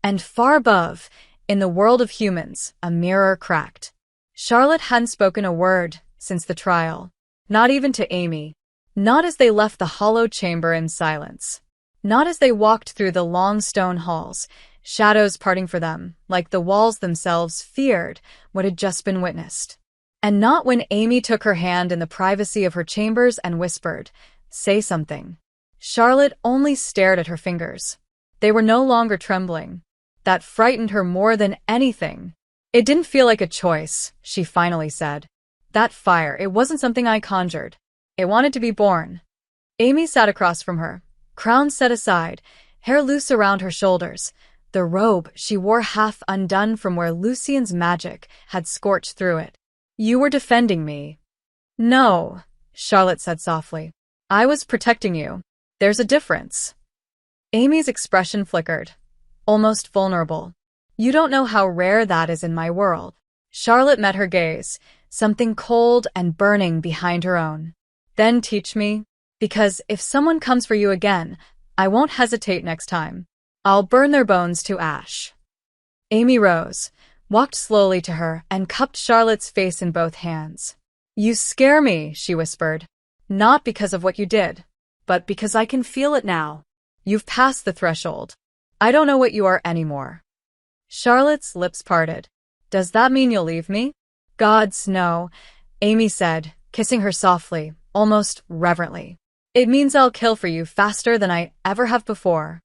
Speaker 1: And far above, in the world of humans, a mirror cracked. Charlotte hadn't spoken a word since the trial. Not even to Amy. Not as they left the hollow chamber in silence. Not as they walked through the long stone halls, shadows parting for them, like the walls themselves feared what had just been witnessed. And not when Amy took her hand in the privacy of her chambers and whispered, "Say something." Charlotte only stared at her fingers. They were no longer trembling. That frightened her more than anything. It didn't feel like a choice, she finally said. That fire, it wasn't something I conjured. It wanted to be born. Amy sat across from her, crown set aside, hair loose around her shoulders, the robe she wore half undone from where Lucian's magic had scorched through it. You were defending me. No, Charlotte said softly. I was protecting you. There's a difference. Amy's expression flickered, almost vulnerable. You don't know how rare that is in my world. Charlotte met her gaze, something cold and burning behind her own. Then teach me, because if someone comes for you again, I won't hesitate next time. I'll burn their bones to ash. Amy rose, walked slowly to her, and cupped Charlotte's face in both hands. You scare me, she whispered. Not because of what you did, but because I can feel it now. You've passed the threshold. I don't know what you are anymore. Charlotte's lips parted. Does that mean you'll leave me? Gods, no, Amy said, kissing her softly, almost reverently. It means I'll kill for you faster than I ever have before.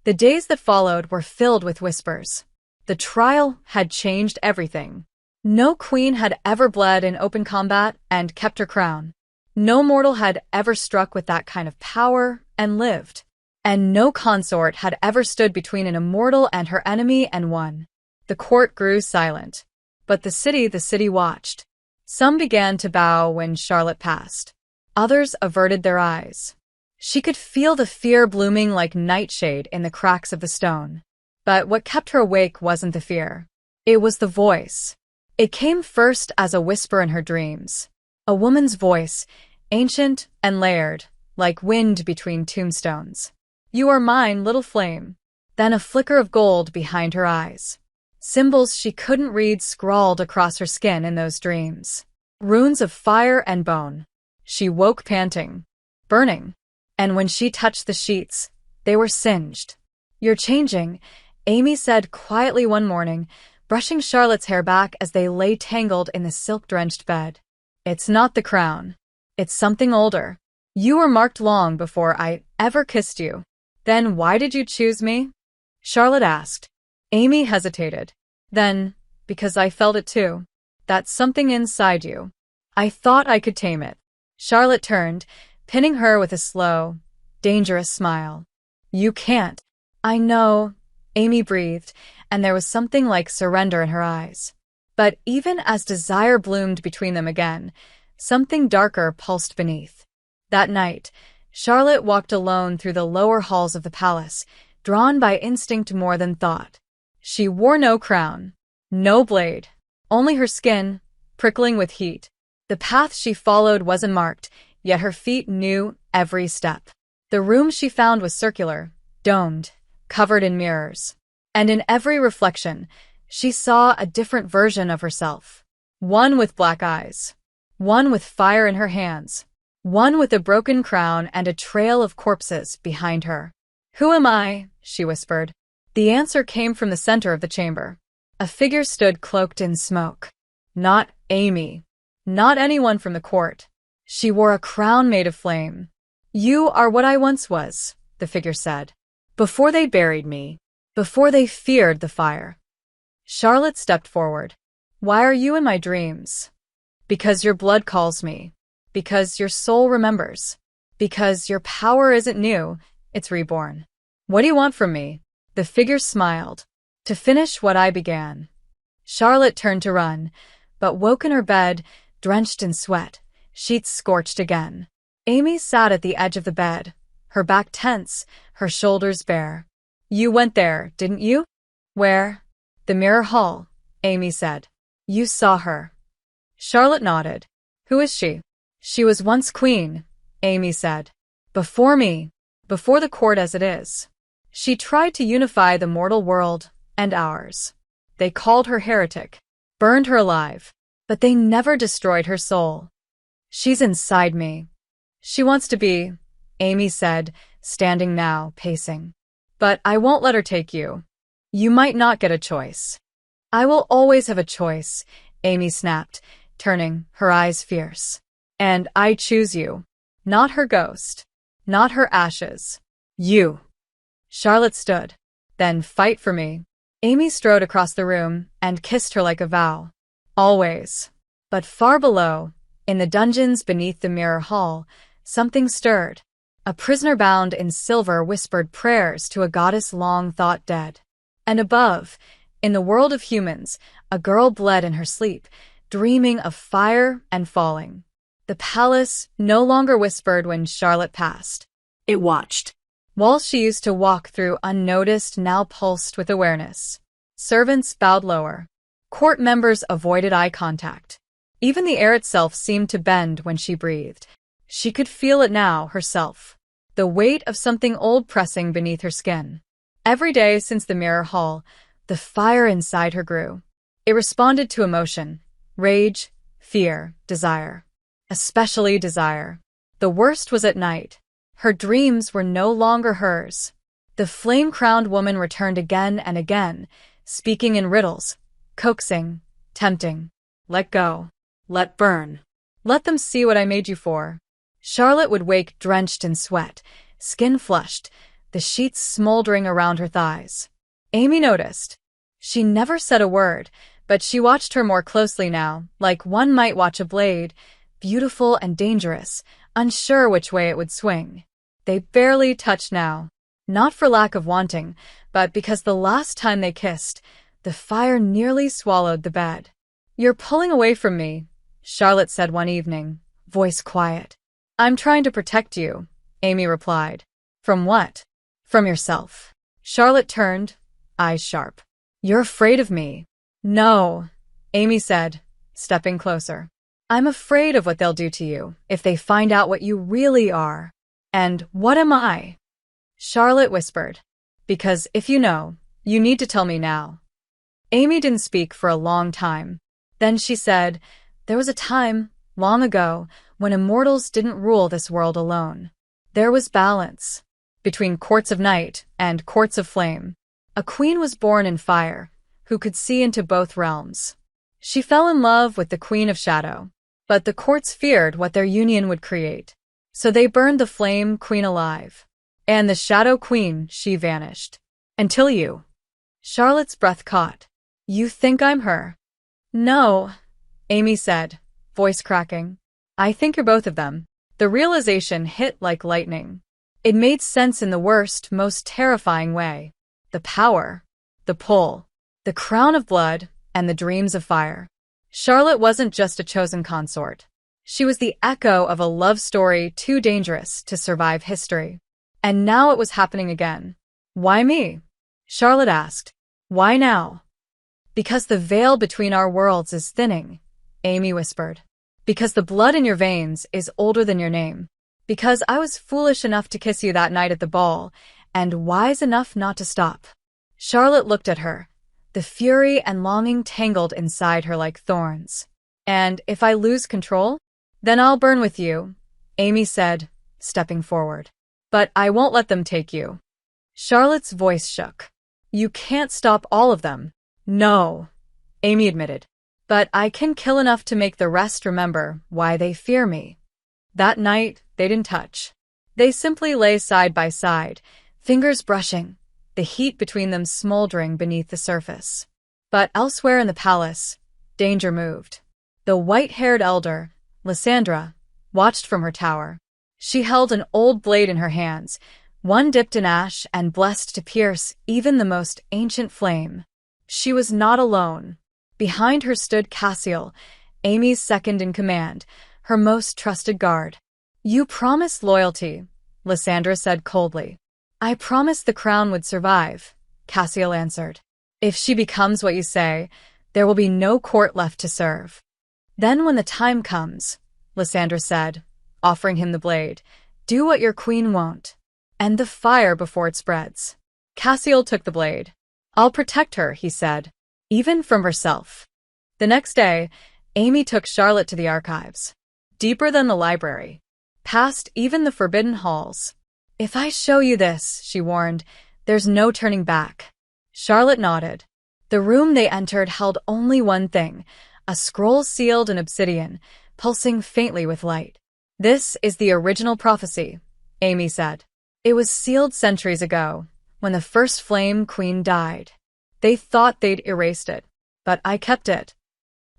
Speaker 1: The days that followed were filled with whispers. The trial had changed everything. No queen had ever bled in open combat and kept her crown. No mortal had ever struck with that kind of power and lived. And no consort had ever stood between an immortal and her enemy and won. The court grew silent. But the city watched. Some began to bow when Charlotte passed. Others averted their eyes. She could feel the fear blooming like nightshade in the cracks of the stone. But what kept her awake wasn't the fear. It was the voice. It came first as a whisper in her dreams. A woman's voice, ancient and layered, like wind between tombstones. You are mine, little flame. Then a flicker of gold behind her eyes. Symbols she couldn't read scrawled across her skin in those dreams. Runes of fire and bone. She woke panting, burning. And when she touched the sheets, they were singed. You're changing, Amy said quietly one morning, brushing Charlotte's hair back as they lay tangled in the silk-drenched bed. It's not the crown. It's something older. You were marked long before I ever kissed you. Then why did you choose me? Charlotte asked. Amy hesitated. Then, because I felt it too. That's something inside you. I thought I could tame it. Charlotte turned, pinning her with a slow, dangerous smile. You can't. I know, Amy breathed, and there was something like surrender in her eyes. But even as desire bloomed between them again, something darker pulsed beneath. That night, Charlotte walked alone through the lower halls of the palace, drawn by instinct more than thought. She wore no crown, no blade, only her skin, prickling with heat. The path she followed wasn't marked, yet her feet knew every step. The room she found was circular, domed, covered in mirrors. And in every reflection, she saw a different version of herself. One with black eyes. One with fire in her hands. One with a broken crown and a trail of corpses behind her. Who am I? She whispered. The answer came from the center of the chamber. A figure stood cloaked in smoke. Not Amy. Not anyone from the court. She wore a crown made of flame. You are what I once was, the figure said. Before they buried me. Before they feared the fire. Charlotte stepped forward. Why are you in my dreams? Because your blood calls me. Because your soul remembers. Because your power isn't new, it's reborn. What do you want from me? The figure smiled. To finish what I began. Charlotte turned to run, but woke in her bed, drenched in sweat, sheets scorched again. Amy sat at the edge of the bed, her back tense, her shoulders bare. You went there, didn't you? Where? The mirror hall, Amy said. You saw her. Charlotte nodded. Who is she? She was once queen, Amy said. Before me, before the court as it is. She tried to unify the mortal world and ours. They called her heretic, burned her alive, but they never destroyed her soul. She's inside me. She wants to be, Amy said, standing now, pacing. But I won't let her take you. You might not get a choice. I will always have a choice, Amy snapped, turning, her eyes fierce. And I choose you. Not her ghost. Not her ashes. You. Charlotte stood. Then fight for me. Amy strode across the room and kissed her like a vow. Always. But far below, in the dungeons beneath the mirror hall, something stirred. A prisoner bound in silver whispered prayers to a goddess long thought dead. And above, in the world of humans, a girl bled in her sleep, dreaming of fire and falling. The palace no longer whispered when Charlotte passed.
Speaker 2: It watched.
Speaker 1: Walls she used to walk through unnoticed now pulsed with awareness. Servants bowed lower. Court members avoided eye contact. Even the air itself seemed to bend when she breathed. She could feel it now, herself. The weight of something old pressing beneath her skin. Every day since the mirror hall, the fire inside her grew. It responded to emotion. Rage, fear, desire. Especially desire. The worst was at night. Her dreams were no longer hers. The flame-crowned woman returned again and again, speaking in riddles, coaxing, tempting. Let go. Let burn. Let them see what I made you for. Charlotte would wake drenched in sweat, skin flushed, the sheets smoldering around her thighs. Amy noticed. She never said a word, but she watched her more closely now, like one might watch a blade, beautiful and dangerous, unsure which way it would swing. They barely touched now, not for lack of wanting, but because the last time they kissed, the fire nearly swallowed the bed. You're pulling away from me, Charlotte said one evening, voice quiet. I'm trying to protect you, Amy replied. From what? From yourself. Charlotte turned, eyes sharp. You're afraid of me. No, Amy said, stepping closer. I'm afraid of what they'll do to you if they find out what you really are. And what am I? Charlotte whispered. Because if you know, you need to tell me now. Amy didn't speak for a long time. Then she said, there was a time, long ago, when immortals didn't rule this world alone. There was balance between courts of night and courts of flame. A queen was born in fire, who could see into both realms. She fell in love with the Queen of Shadow, but the courts feared what their union would create. So they burned the Flame Queen alive. And the Shadow Queen, she vanished. Until you. Charlotte's breath caught. You think I'm her? No, Amy said, voice cracking. I think you're both of them. The realization hit like lightning. It made sense in the worst, most terrifying way. The power, the pull, the crown of blood, and the dreams of fire. Charlotte wasn't just a chosen consort. She was the echo of a love story too dangerous to survive history. And now it was happening again. Why me? Charlotte asked. Why now? Because the veil between our worlds is thinning, Amy whispered. Because the blood in your veins is older than your name. Because I was foolish enough to kiss you that night at the ball, and wise enough not to stop. Charlotte looked at her. The fury and longing tangled inside her like thorns. And if I lose control? Then I'll burn with you, Amy said, stepping forward. But I won't let them take you. Charlotte's voice shook. You can't stop all of them. No, Amy admitted. But I can kill enough to make the rest remember why they fear me. That night, they didn't touch. They simply lay side by side, fingers brushing, the heat between them smoldering beneath the surface. But elsewhere in the palace, danger moved. The white-haired elder, Lysandra, watched from her tower. She held an old blade in her hands, one dipped in ash and blessed to pierce even the most ancient flame. She was not alone. Behind her stood Cassiel, Amy's second in command, her most trusted guard. "You promised loyalty," Lysandra said coldly. "I promised the crown would survive," Cassiel answered. "If she becomes what you say, there will be no court left to serve." "Then when the time comes," Lysandra said, offering him the blade, "do what your queen won't. End the fire before it spreads." Cassiel took the blade. "I'll protect her," he said, "even from herself." The next day, Amy took Charlotte to the archives. Deeper than the library. Past even the forbidden halls. "If I show you this," she warned, "there's no turning back." Charlotte nodded. The room they entered held only one thing, a scroll sealed in obsidian, pulsing faintly with light. "This is the original prophecy," Amy said. "It was sealed centuries ago, when the first Flame Queen died. They thought they'd erased it, but I kept it."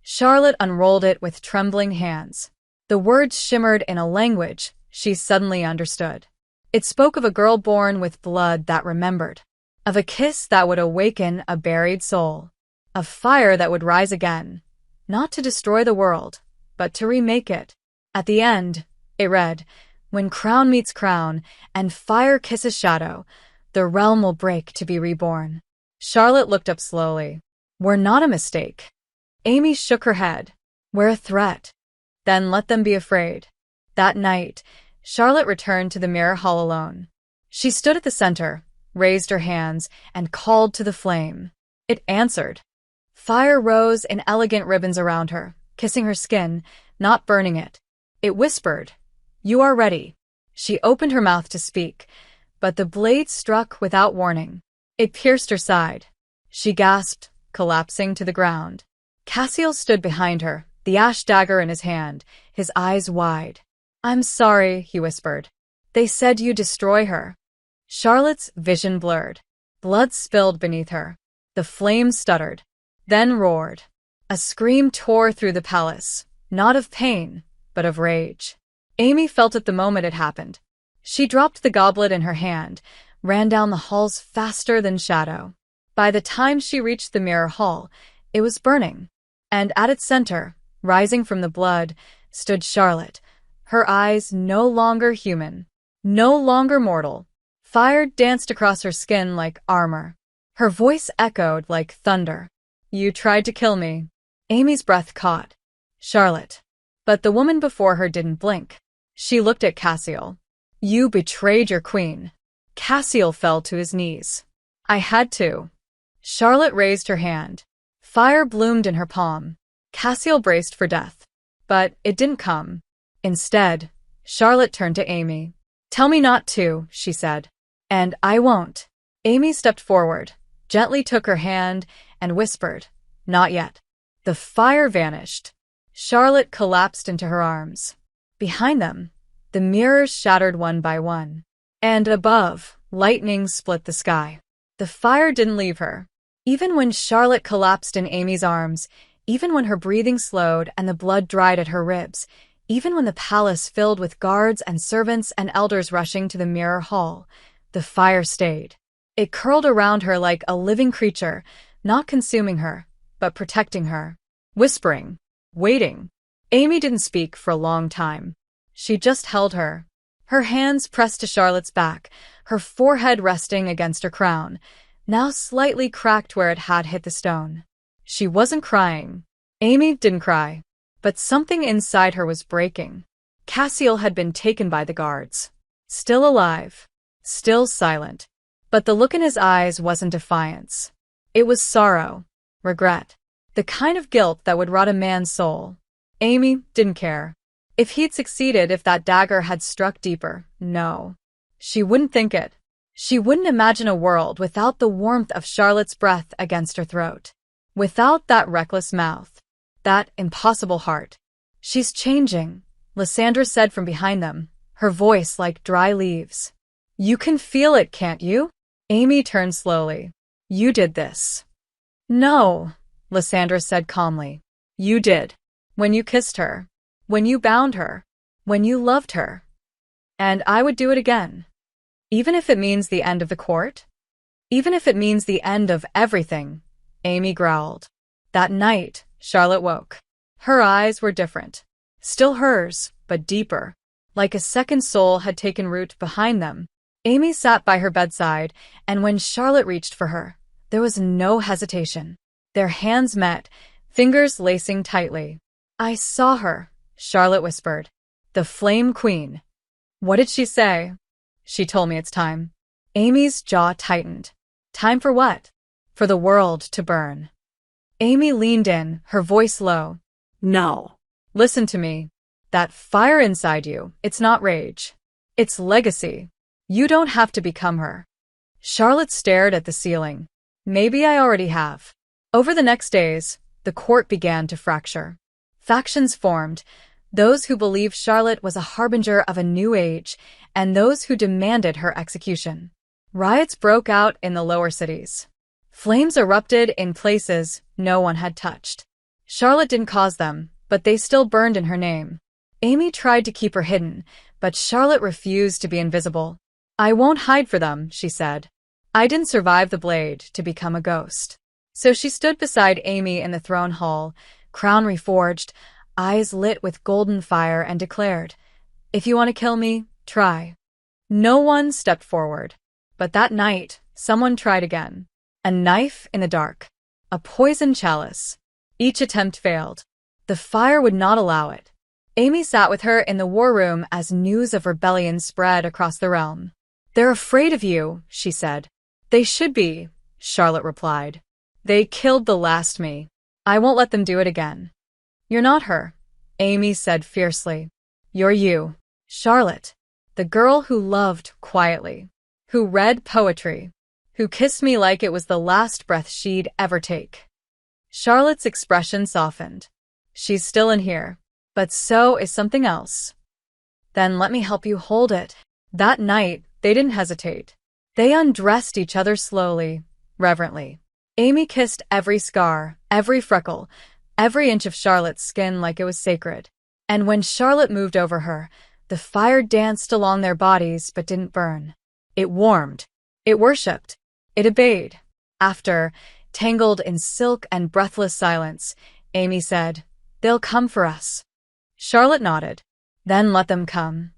Speaker 1: Charlotte unrolled it with trembling hands. The words shimmered in a language she suddenly understood. It spoke of a girl born with blood that remembered, of a kiss that would awaken a buried soul, of fire that would rise again, not to destroy the world, but to remake it. At the end, it read, "When crown meets crown, and fire kisses shadow, the realm will break to be reborn." Charlotte looked up slowly. "We're not a mistake." Amy shook her head. "We're a threat." "Then let them be afraid." That night, Charlotte returned to the mirror hall alone. She stood at the center, raised her hands, and called to the flame. It answered. Fire rose in elegant ribbons around her, kissing her skin, not burning it. It whispered, "You are ready." She opened her mouth to speak, but the blade struck without warning. It pierced her side. She gasped, collapsing to the ground. Cassiel stood behind her, the ash dagger in his hand, his eyes wide. "I'm sorry," he whispered. "They said you'd destroy her." Charlotte's vision blurred. Blood spilled beneath her. The flame stuttered, then roared. A scream tore through the palace, not of pain, but of rage. Amy felt it the moment it happened. She dropped the goblet in her hand, ran down the halls faster than shadow. By the time she reached the mirror hall, it was burning. And at its center, rising from the blood, stood Charlotte, her eyes no longer human, no longer mortal. Fire danced across her skin like armor. Her voice echoed like thunder. "You tried to kill me." Amy's breath caught. Charlotte. But the woman before her didn't blink. She looked at Cassiel. "You betrayed your queen." Cassiel fell to his knees. "I had to." Charlotte raised her hand. Fire bloomed in her palm. Cassiel braced for death. But it didn't come. Instead, Charlotte turned to Amy. "Tell me not to," she said. "And I won't." Amy stepped forward, gently took her hand, and whispered, "Not yet." The fire vanished. Charlotte collapsed into her arms. Behind them, the mirrors shattered one by one. And above, lightning split the sky. The fire didn't leave her. Even when Charlotte collapsed in Amy's arms, even when her breathing slowed and the blood dried at her ribs, even when the palace filled with guards and servants and elders rushing to the mirror hall, the fire stayed. It curled around her like a living creature, not consuming her, but protecting her. Whispering. Waiting. Amy didn't speak for a long time. She just held her. Her hands pressed to Charlotte's back, her forehead resting against her crown, now slightly cracked where it had hit the stone. She wasn't crying. Amy didn't cry. But something inside her was breaking. Cassiel had been taken by the guards. Still alive. Still silent. But the look in his eyes wasn't defiance. It was sorrow. Regret. The kind of guilt that would rot a man's soul. Amy didn't care. If he'd succeeded, if that dagger had struck deeper, no. She wouldn't think it. She wouldn't imagine a world without the warmth of Charlotte's breath against her throat. Without that reckless mouth. That impossible heart. "She's changing," Lysandra said from behind them, her voice like dry leaves. "You can feel it, can't you?" Amy turned slowly. "You did this." "No," Lysandra said calmly. "You did. When you kissed her. When you bound her. When you loved her. And I would do it again." Even if it means the end of the court? Even if it means the end of everything, Amy growled. That night, Charlotte woke. Her eyes were different. Still hers, but deeper. Like a second soul had taken root behind them. Amy sat by her bedside, and when Charlotte reached for her, there was no hesitation. Their hands met, fingers lacing tightly. I saw her, Charlotte whispered. The Flame Queen. What did she say? She told me it's time. Amy's jaw tightened. Time for what? For the world to burn. Amy leaned in, her voice low.
Speaker 2: No.
Speaker 1: Listen to me. That fire inside you, it's not rage. It's legacy. You don't have to become her. Charlotte stared at the ceiling. Maybe I already have. Over the next days, the court began to fracture. Factions formed, those who believed Charlotte was a harbinger of a new age, and those who demanded her execution. Riots broke out in the lower cities. Flames erupted in places no one had touched. Charlotte didn't cause them, but they still burned in her name. Amy tried to keep her hidden, but Charlotte refused to be invisible. I won't hide for them, she said. I didn't survive the blade to become a ghost. So she stood beside Amy in the throne hall, crown reforged, eyes lit with golden fire, and declared, If you want to kill me, try. No one stepped forward. But that night, someone tried again. A knife in the dark. A poison chalice. Each attempt failed. The fire would not allow it. Amy sat with her in the war room as news of rebellion spread across the realm. They're afraid of you, she said. They should be, Charlotte replied. They killed the last me. I won't let them do it again. You're not her, Amy said fiercely. You're you, Charlotte, the girl who loved quietly, who read poetry, who kissed me like it was the last breath she'd ever take. Charlotte's expression softened. She's still in here, but so is something else. Then let me help you hold it. That night, they didn't hesitate. They undressed each other slowly, reverently. Amy kissed every scar, every freckle, every inch of Charlotte's skin like it was sacred. And when Charlotte moved over her, the fire danced along their bodies but didn't burn. It warmed. It worshipped. It obeyed. After, tangled in silk and breathless silence, Amy said, They'll come for us. Charlotte nodded. Then let them come.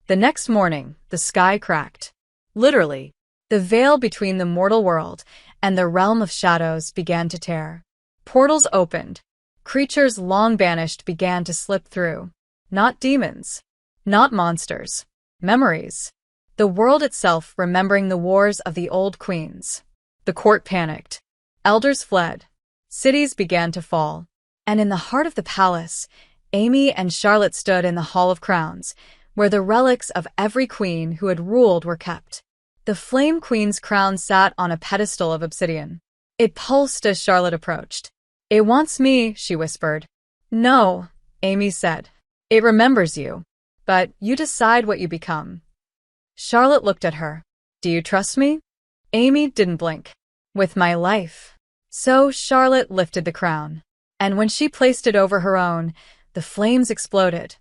Speaker 1: The next morning, the sky cracked. Literally, the veil between the mortal world and the realm of shadows began to tear. Portals opened. Creatures long banished began to slip through. Not demons. Not monsters. Memories. The world itself remembering the wars of the old queens. The court panicked. Elders fled. Cities began to fall. And in the heart of the palace, Amy and Charlotte stood in the Hall of Crowns, where the relics of every queen who had ruled were kept. The Flame Queen's crown sat on a pedestal of obsidian. It pulsed as Charlotte approached. It wants me, she whispered. No, Amy said. It remembers you. But you decide what you become. Charlotte looked at her. Do you trust me? Amy didn't blink. With my life. So Charlotte lifted the crown. And when she placed it over her own, the flames exploded.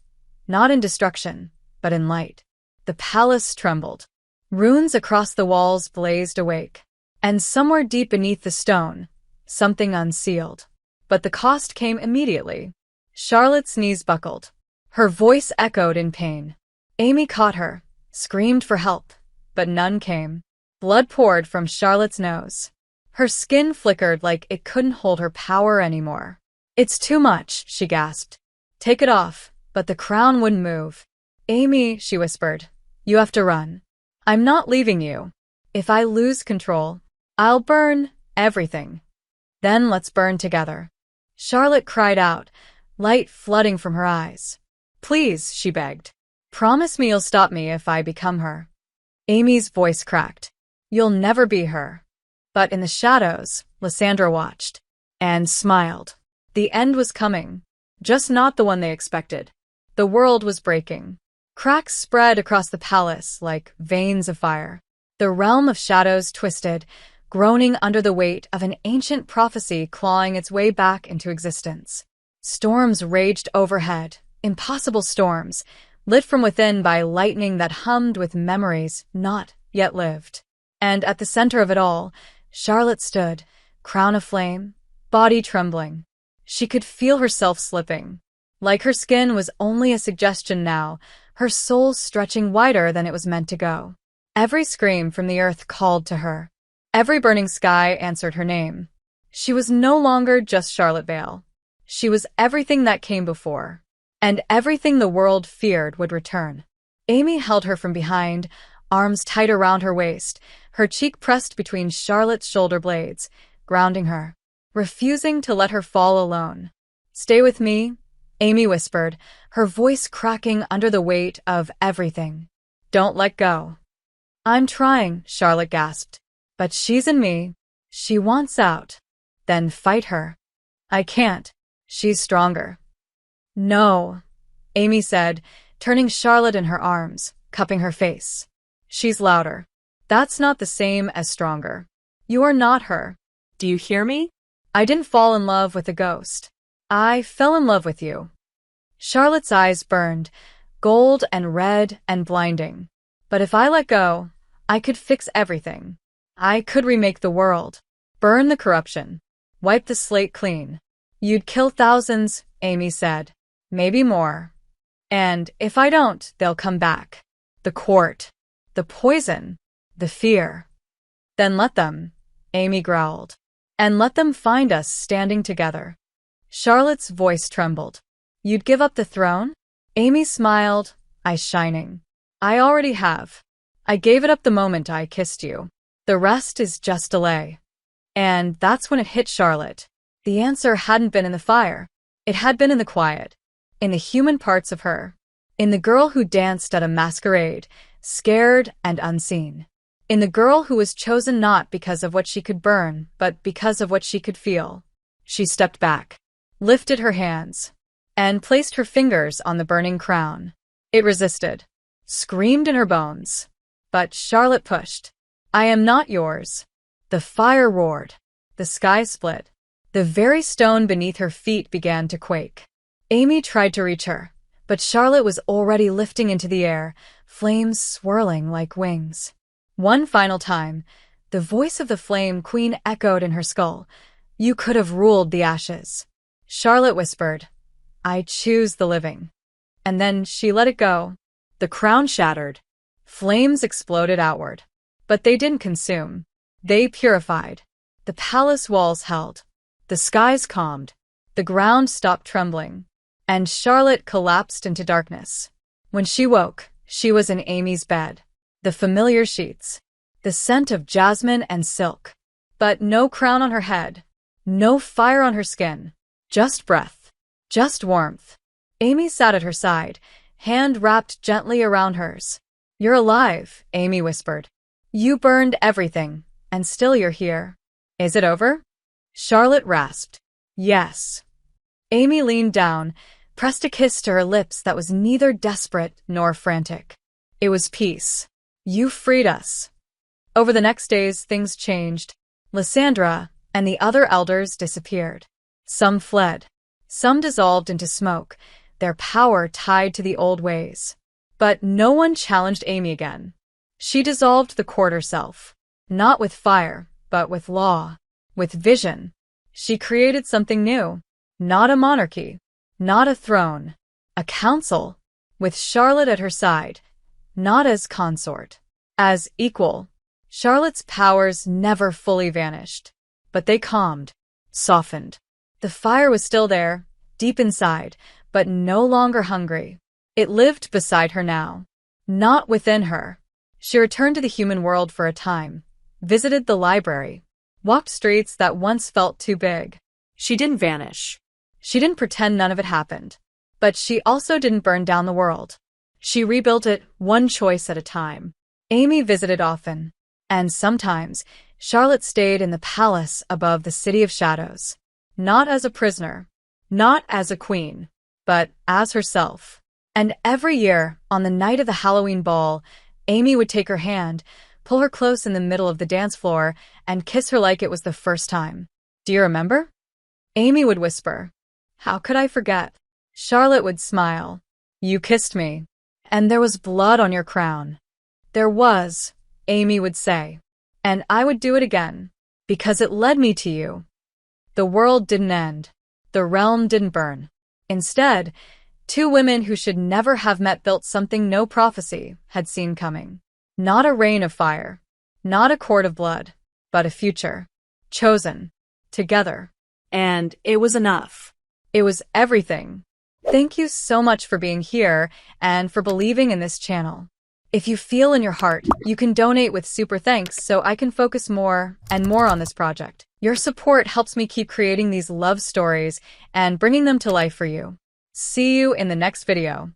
Speaker 1: Not in destruction, but in light. The palace trembled. Runes across the walls blazed awake. And somewhere deep beneath the stone, something unsealed. But the cost came immediately. Charlotte's knees buckled. Her voice echoed in pain. Amy caught her, screamed for help, but none came. Blood poured from Charlotte's nose. Her skin flickered like it couldn't hold her power anymore. It's too much, she gasped. Take it off, but the crown wouldn't move. Amy, she whispered, you have to run. I'm not leaving you. If I lose control, I'll burn everything. Then let's burn together. Charlotte cried out, light flooding from her eyes. Please, she begged. Promise me you'll stop me if I become her. Amy's voice cracked. You'll never be her. But in the shadows, Lysandra watched. And smiled. The end was coming. Just not the one they expected. The world was breaking. Cracks spread across the palace like veins of fire. The realm of shadows twisted, groaning under the weight of an ancient prophecy clawing its way back into existence. Storms raged overhead, impossible storms, lit from within by lightning that hummed with memories, not yet lived. And at the center of it all, Charlotte stood, crown aflame, body trembling. She could feel herself slipping. Like her skin was only a suggestion now, her soul stretching wider than it was meant to go. Every scream from the earth called to her. Every burning sky answered her name. She was no longer just Charlotte Vale. She was everything that came before, and everything the world feared would return. Amy held her from behind, arms tight around her waist, her cheek pressed between Charlotte's shoulder blades, grounding her, refusing to let her fall alone. "Stay with me," Amy whispered, her voice cracking under the weight of everything. "Don't let go." "I'm trying," Charlotte gasped. "But she's in me. She wants out." "Then fight her." "I can't. She's stronger." "No," Amy said, turning Charlotte in her arms, cupping her face. "She's louder. That's not the same as stronger. You are not her."
Speaker 2: Do you hear me?
Speaker 1: "I didn't fall in love with a ghost. I fell in love with you." Charlotte's eyes burned, gold and red and blinding. "But if I let go, I could fix everything. I could remake the world, burn the corruption, wipe the slate clean." "You'd kill thousands," Amy said. "Maybe more. And if I don't, they'll come back. The court, the poison, the fear." "Then let them," Amy growled. "And let them find us standing together." Charlotte's voice trembled. "You'd give up the throne?" Amy smiled, eyes shining. "I already have. I gave it up the moment I kissed you. The rest is just delay." And that's when it hit Charlotte. The answer hadn't been in the fire. It had been in the quiet, in the human parts of her, in the girl who danced at a masquerade, scared and unseen, in the girl who was chosen not because of what she could burn, but because of what she could feel. She stepped back, lifted her hands, and placed her fingers on the burning crown. It resisted, screamed in her bones. But Charlotte pushed. "I am not yours." The fire roared. The sky split. The very stone beneath her feet began to quake. Amy tried to reach her, but Charlotte was already lifting into the air, flames swirling like wings. One final time, the voice of the Flame Queen echoed in her skull. "You could have ruled the ashes." Charlotte whispered, "I choose the living." And then she let it go. The crown shattered. Flames exploded outward. But they didn't consume. They purified. The palace walls held. The skies calmed. The ground stopped trembling. And Charlotte collapsed into darkness. When she woke, she was in Amy's bed. The familiar sheets. The scent of jasmine and silk. But no crown on her head. No fire on her skin. Just breath. Just warmth. Amy sat at her side, hand wrapped gently around hers. "You're alive," Amy whispered. "You burned everything, and still you're here. Is it over?" Charlotte rasped, "Yes." Amy leaned down, pressed a kiss to her lips that was neither desperate nor frantic. It was peace. "You freed us." Over the next days, things changed. Lysandra and the other elders disappeared. Some fled. Some dissolved into smoke, their power tied to the old ways. But no one challenged Amy again. She dissolved the court herself, not with fire, but with law, with vision. She created something new, not a monarchy, not a throne, a council, with Charlotte at her side, not as consort, as equal. Charlotte's powers never fully vanished, but they calmed, softened. The fire was still there, deep inside, but no longer hungry. It lived beside her now, not within her. She returned to the human world for a time, visited the library, walked streets that once felt too big.
Speaker 2: She didn't vanish.
Speaker 1: She didn't pretend none of it happened. But she also didn't burn down the world. She rebuilt it one choice at a time. Amy visited often, and sometimes Charlotte stayed in the palace above the City of Shadows. Not as a prisoner, not as a queen, but as herself. And every year, on the night of the Halloween ball, Amy would take her hand, pull her close in the middle of the dance floor, and kiss her like it was the first time. "Do you remember?" Amy would whisper. "How could I forget?" Charlotte would smile. "You kissed me. And there was blood on your crown." There was, Amy would say. And I would do it again. Because it led me to you. The world didn't end. The realm didn't burn. Instead, two women who should never have met built something no prophecy had seen coming. Not a rain of fire. Not a cord of blood. But a future. Chosen. Together.
Speaker 2: And it was enough.
Speaker 1: It was everything. Thank you so much for being here and for believing in this channel. If you feel in your heart, you can donate with super thanks so I can focus more and more on this project. Your support helps me keep creating these love stories and bringing them to life for you. See you in the next video.